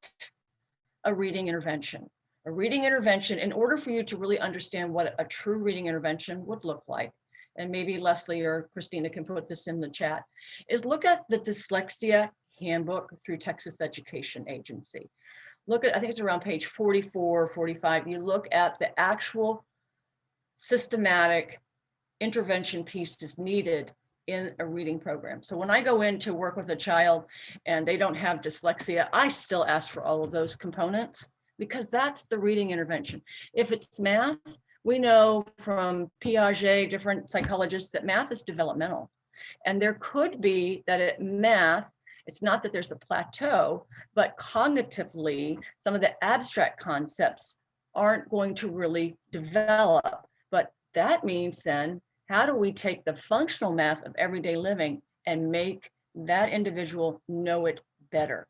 a reading intervention. A reading intervention, in order for you to really understand what a true reading intervention would look like, and maybe Leslie or Christina can put this in the chat, is look at the dyslexia handbook through Texas Education Agency. Look at, I think it's around page 44, 45. You look at the actual systematic intervention pieces needed in a reading program. So when I go in to work with a child and they don't have dyslexia, I still ask for all of those components because that's the reading intervention. If it's math, we know from Piaget, different psychologists, that math is developmental. And there could be that at math, it's not that there's a plateau, but cognitively, some of the abstract concepts aren't going to really develop. But that means then, how do we take the functional math of everyday living and make that individual know it better?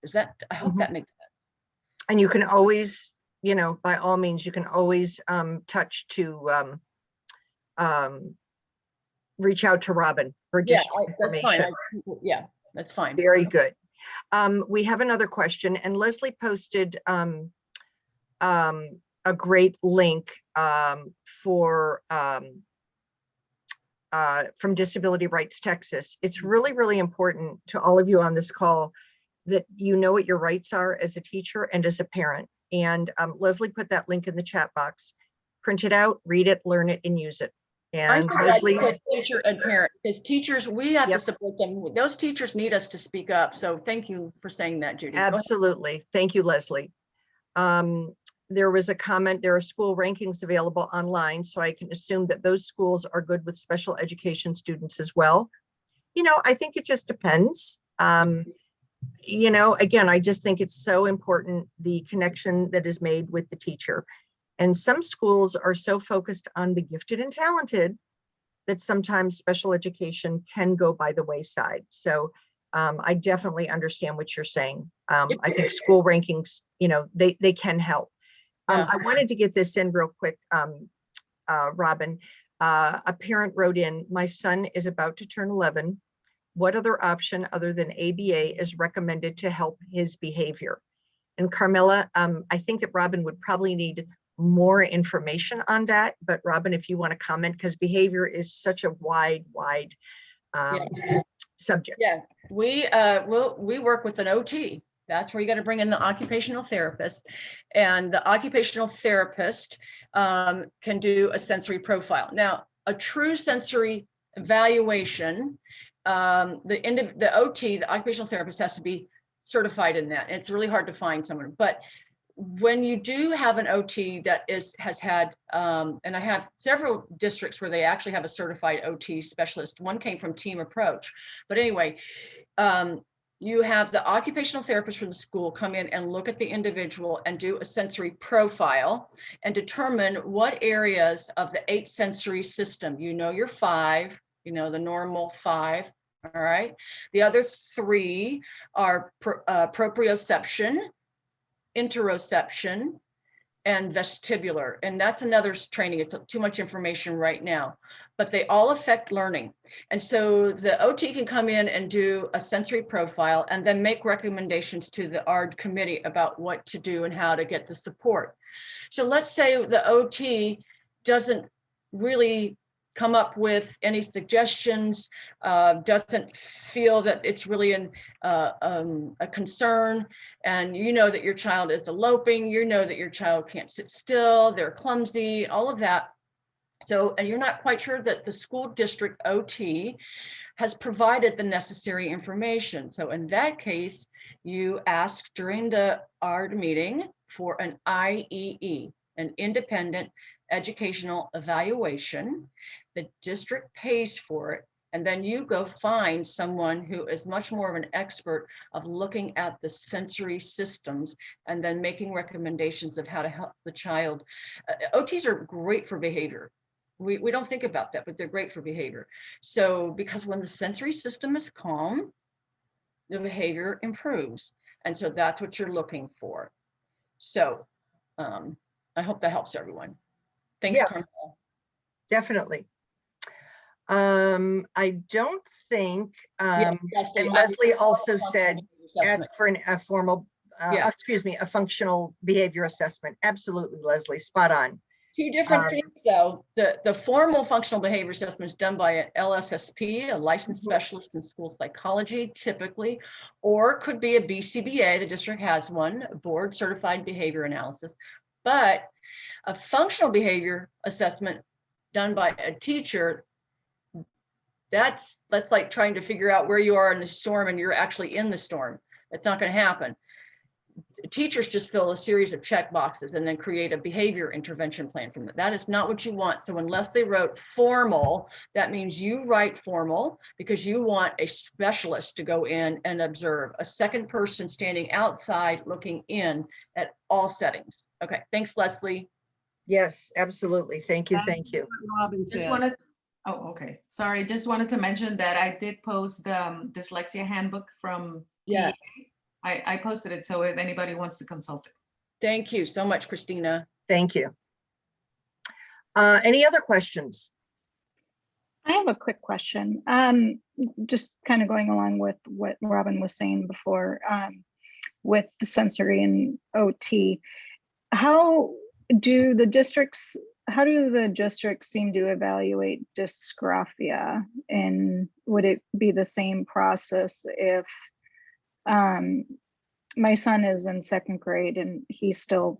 Is that, I hope that makes sense. And you can always, you know, by all means, you can always touch to reach out to Robin for additional information. Yeah, that's fine. Very good. We have another question, and Leslie posted a great link for from Disability Rights Texas. It's really, really important to all of you on this call that you know what your rights are as a teacher and as a parent. And Leslie put that link in the chat box. Print it out, read it, learn it, and use it. And Leslie, teacher and parent, because teachers, we have to support them. Those teachers need us to speak up. So thank you for saying that, Judy. Absolutely. Thank you, Leslie. There was a comment, there are school rankings available online, so I can assume that those schools are good with special education students as well. You know, I think it just depends. You know, again, I just think it's so important, the connection that is made with the teacher. And some schools are so focused on the gifted and talented that sometimes special education can go by the wayside. So I definitely understand what you're saying. I think school rankings, you know, they can help. I wanted to get this in real quick, Robin. A parent wrote in, my son is about to turn 11. What other option other than ABA is recommended to help his behavior? And Carmela, I think that Robin would probably need more information on that. But Robin, if you want to comment, because behavior is such a wide subject. Yeah, we work with an OT. That's where you got to bring in the occupational therapist, and the occupational therapist can do a sensory profile. Now, a true sensory evaluation, the OT, the occupational therapist, has to be certified in that. It's really hard to find someone, but when you do have an OT that has had, and I have several districts where they actually have a certified OT specialist. One came from Team Approach, but anyway, you have the occupational therapist from the school come in and look at the individual and do a sensory profile and determine what areas of the 8 sensory system, you know, your 5, you know, the normal 5, all right? The other 3 are proprioception, interoception, and vestibular. And that's another training. It's too much information right now, but they all affect learning. And so the OT can come in and do a sensory profile and then make recommendations to the ARD committee about what to do and how to get the support. So let's say the OT doesn't really come up with any suggestions, doesn't feel that it's really a concern, and you know that your child is eloping, you know that your child can't sit still, they're clumsy, all of that. So, and you're not quite sure that the school district OT has provided the necessary information. So in that case, you ask during the ARD meeting for an IEE, an independent educational evaluation. The district pays for it, and then you go find someone who is much more of an expert of looking at the sensory systems and then making recommendations of how to help the child. OTs are great for behavior. We don't think about that, but they're great for behavior. So because when the sensory system is calm, the behavior improves. And so that's what you're looking for. So I hope that helps everyone. Thanks, Yes. Carmel. definitely. I don't think, Yeah, Leslie, and I- Leslie also functional said, behavior assessment. ask for a formal, Yeah. excuse me, a functional behavior assessment. Absolutely, Leslie, spot on. Two different things though. The formal functional behavior assessment is done by an LSSP, a licensed specialist in school psychology typically, or could be a BCBA, the district has one, a board certified behavior analysis. But a functional behavior assessment done by a teacher, that's like trying to figure out where you are in the storm and you're actually in the storm. That's not going to happen. Teachers just fill a series of check boxes and then create a behavior intervention plan from that. That is not what you want. So unless they wrote formal, that means you write formal because you want a specialist to go in and observe, a second person standing outside looking in at all settings. Okay, thanks, Leslie. Yes, absolutely. Thank you. Thank you. Robin Just said. wanted, oh, okay. Sorry, just wanted to mention that I did post the dyslexia handbook from Yeah. TA. I posted it, so if anybody wants to consult it. Thank you so much, Christina. Thank you. Any other questions? I have a quick question. Just kind of going along with what Robin was saying before, with the sensory and OT. How do the districts seem to evaluate dysgraphia? And would it be the same process if my son is in second grade and he still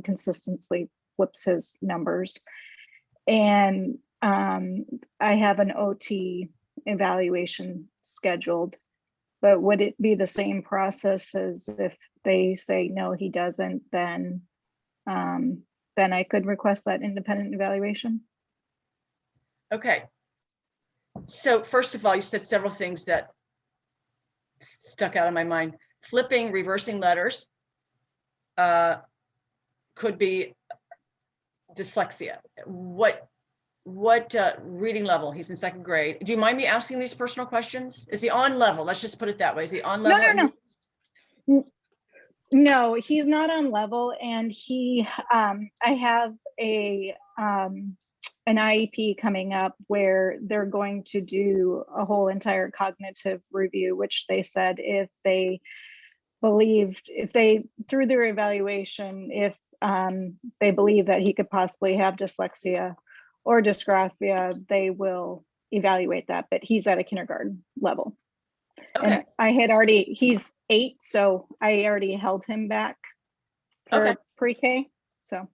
consistently flips his numbers, and I have an OT evaluation scheduled, but would it be the same process as if they say no, he doesn't, then I could request that independent evaluation? Okay. So first of all, you said several things that stuck out of my mind. Flipping, reversing letters could be dyslexia. What reading level? He's in second grade. Do you mind me asking these personal questions? Is he on level? Let's just put it that way. Is he on level? No, he's not on level, and I have an IEP coming up where they're going to do a whole entire cognitive review, which they said if they through their evaluation, if they believe that he could possibly have dyslexia or dysgraphia, they will evaluate that, but he's at a kindergarten level. Okay. And he's 8, so I already held him back for pre-K. So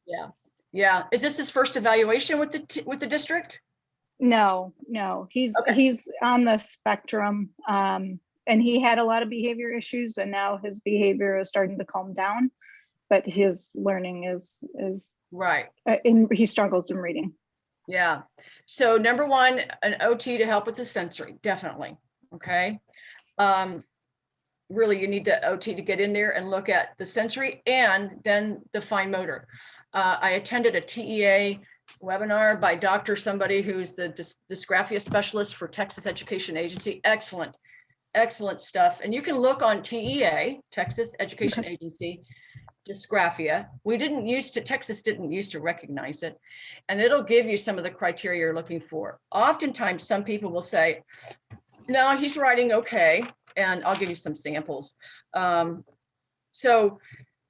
yeah. Is this his first evaluation with the district? no, he's on the spectrum, and he had a lot of behavior issues, and now his behavior is starting to calm down, but his learning is right. He struggles in reading. Yeah. So number one, an OT to help with the sensory, definitely. Okay. Really, you need the OT to get in there and look at the sensory and then the fine motor. I attended a TEA webinar by somebody who's the dysgraphia specialist for Texas Education Agency. Excellent stuff. And you can look on TEA, Texas Education Agency, dysgraphia. Texas didn't used to recognize it, and it'll give you some of the criteria you're looking for. Oftentimes, some people will say, no, he's writing okay. And I'll give you some samples. So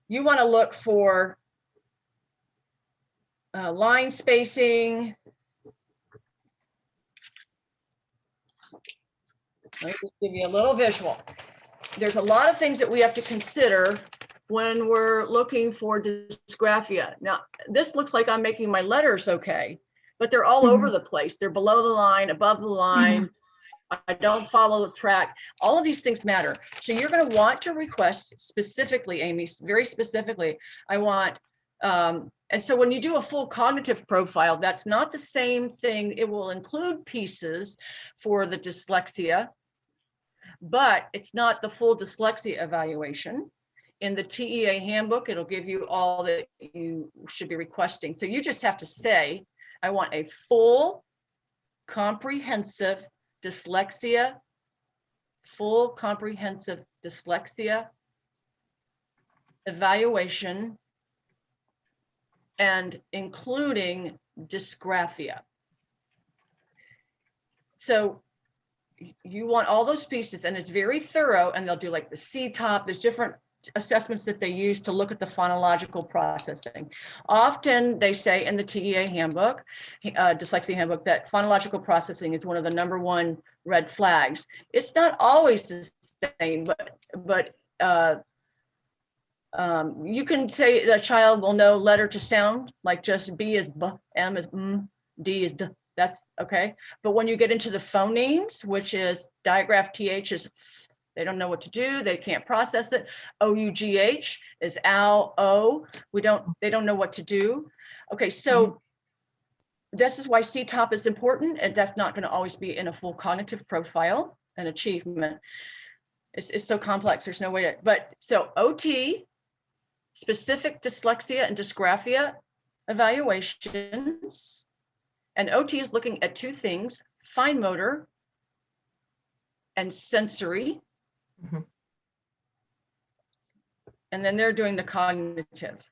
you want to look for line spacing. Let me just give you a little visual. There's a lot of things that we have to consider when we're looking for dysgraphia. Now, this looks like I'm making my letters okay, but they're all over the place. They're below the line, above the line. I don't follow the track. All of these things matter. So you're going to want to request specifically, Amy, very specifically, I want, and so when you do a full cognitive profile, that's not the same thing. It will include pieces for the dyslexia, but it's not the full dyslexia evaluation. In the TEA handbook, it'll give you all that you should be requesting. So you just have to say, I want a full comprehensive dyslexia, full comprehensive dyslexia evaluation and including dysgraphia. So you want all those pieces, and it's very thorough, and they'll do like the C-top, there's different assessments that they use to look at the phonological processing. Often they say in the TEA handbook, dyslexia handbook, that phonological processing is one of the #1 red flags. It's not always the same, but you can say the child will know letter to sound, like just B is B, M is M, D is D. That's okay. But when you get into the phonemes, which is digraph TH is F, they don't know what to do. They can't process it. OUGH is ow, O. They don't know what to do. Okay, so this is why C-top is important, and that's not going to always be in a full cognitive profile and achievement. It's so complex. There's no way to, but so OT, specific dyslexia and dysgraphia evaluations. And OT is looking at 2 things, fine motor and sensory. Mhm. And then they're doing the cognitive.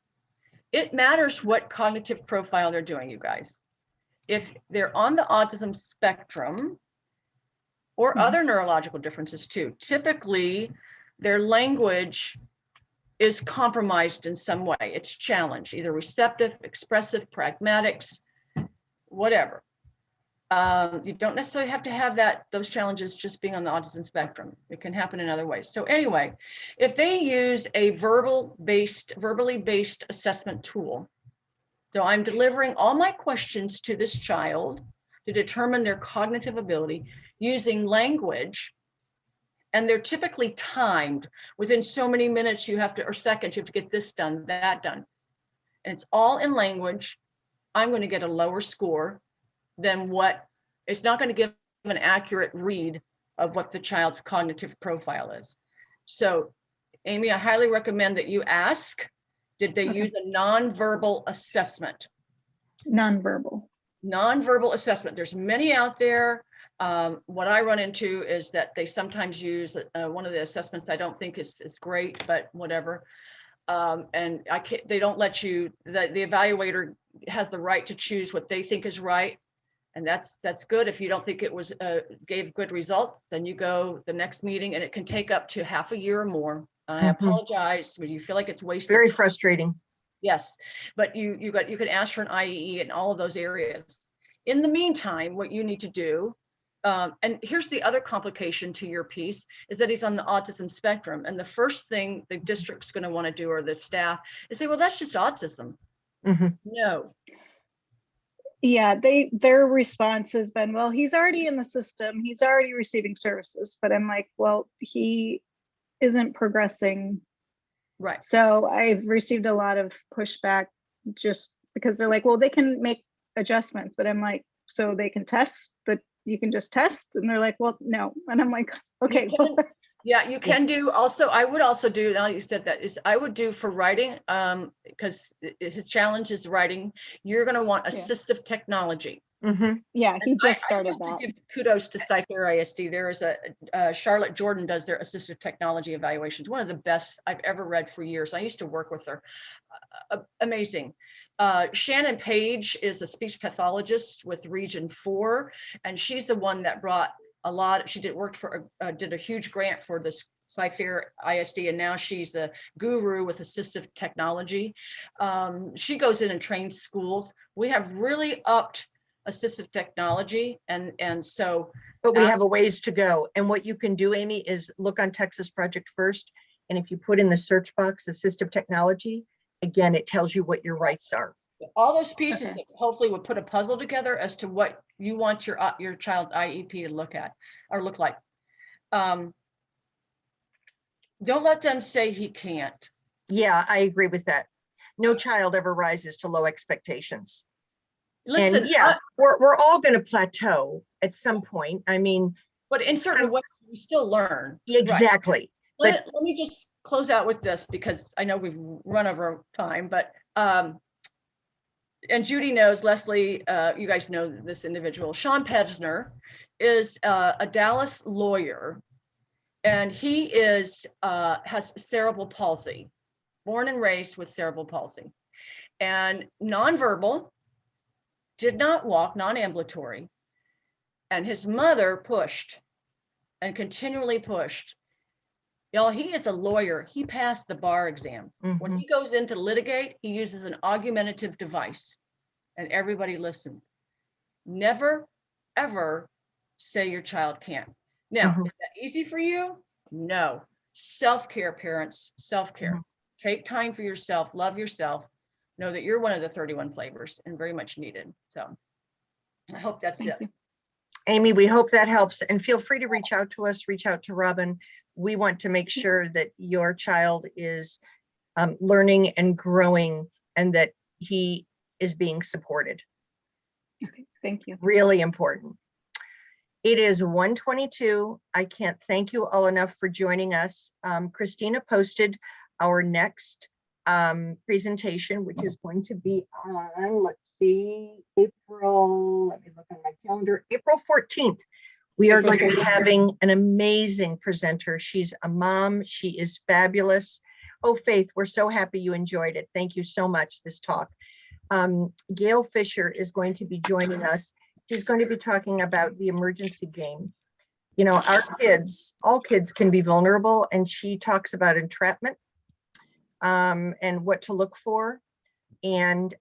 It matters what cognitive profile they're doing, you guys. If they're on the autism spectrum or other neurological differences too, typically their language is compromised in some way. It's challenged, either receptive, expressive, pragmatics, whatever. You don't necessarily have to have those challenges just being on the autism spectrum. It can happen in other ways. So anyway, if they use a verbally based assessment tool, so I'm delivering all my questions to this child to determine their cognitive ability using language, and they're typically timed within so many minutes or seconds, you have to get this done, that done. And it's all in language. I'm going to get a lower score than it's not going to give an accurate read of what the child's cognitive profile is. So, Amy, I highly recommend that you ask, did they use a nonverbal assessment? Nonverbal. Nonverbal assessment. There's many out there. What I run into is that they sometimes use one of the assessments I don't think is great, but whatever. And they don't let you, the evaluator has the right to choose what they think is right. And that's good. If you don't think it was gave good results, then you go the next meeting, and it can take up to half a year or more. I apologize when you feel like it's wasted. Very frustrating. Yes, but you can ask for an IEE in all of those areas. In the meantime, what you need to do, and here's the other complication to your piece, is that he's on the autism spectrum. And the first thing the district's going to want to do, or the staff, is say, well, that's just autism. No. Yeah, their response has been, well, he's already in the system, he's already receiving services. But I'm like, well, he isn't progressing. Right. So I've received a lot of pushback just because they're like, well, they can make adjustments. But I'm like, so they can test, but you can just test? And they're like, well, no. And I'm like, okay. Yeah, you can do also, I would also do, now you said that, is I would do for writing, because his challenge is writing, you're going to want assistive technology. Yeah, he just started I that. give kudos to Cypher ISD. There is Charlotte Jordan does their assistive technology evaluations. One of the best I've ever read for years. I used to work with her. Amazing. Shannon Page is a speech pathologist with Region 4, and she's the one that brought a lot. She did a huge grant for this Cypher ISD, and now she's the guru with assistive technology. She goes in and trains schools. We have really upped assistive technology, and so. But we have a ways to go. And what you can do, Amy, is look on Texas Project First, and if you put in the search box assistive technology, again, it tells you what your rights are. All those pieces that hopefully would put a puzzle together as to what you want your child's IEP to look at or look like. Don't let them say he can't. Yeah, I agree with that. No child ever rises to low expectations. Listen, and yeah, we're all going to plateau at some point. I mean, but in certain ways, we still learn. Exactly. Right. Let me just close out with this, because I know we've run over time, but and Judy knows, Leslie, you guys know this individual. Sean Pesner is a Dallas lawyer, and he has cerebral palsy, born and raised with cerebral palsy. and nonverbal, did not walk, non-ambulatory. And his mother pushed and continually pushed. Y'all, he is a lawyer. He passed the bar exam. When he goes in to litigate, he uses an augmentative device and everybody listens. Never, ever say your child can't. Now, is that easy for you? No. Self-care, parents, self-care. Take time for yourself, love yourself. Know that you're one of the 31 flavors and very much needed. So I hope that's it. Amy, we hope that helps, and feel free to reach out to us, reach out to Robin. We want to make sure that your child is learning and growing and that he is being supported. Okay, thank you. Really important. It is 1:22. I can't thank you all enough for joining us. Christina posted our next presentation, which is going to be on, let's see, April, let me look on my calendar, April 14th. We are going to be having an amazing presenter. She's a mom. She is fabulous. Oh, Faith, we're so happy you enjoyed it. Thank you so much, this talk. Gail Fisher is going to be joining us. She's going to be talking about the emergency game. You know, our kids, all kids can be vulnerable, and she talks about entrapment and what to look for, and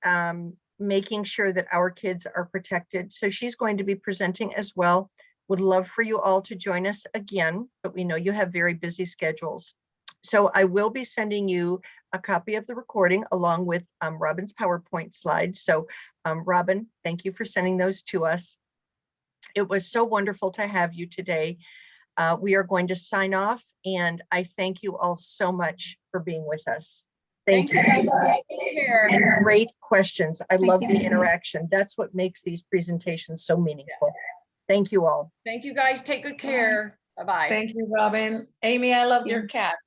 making sure that our kids are protected. So she's going to be presenting as well. Would love for you all to join us again, but we know you have very busy schedules. So I will be sending you a copy of the recording along with Robin's PowerPoint slides. So Robin, thank you for sending those to us. It was so wonderful to have you today. We are going to sign off, and I thank you all so much for being with us. Thank you. Take care. And great questions. I love you. the interaction. That's what makes these presentations so meaningful. Thank you all. Thank you guys. Take good care. Bye-bye. Thank you, Robin. Amy, I love your cat.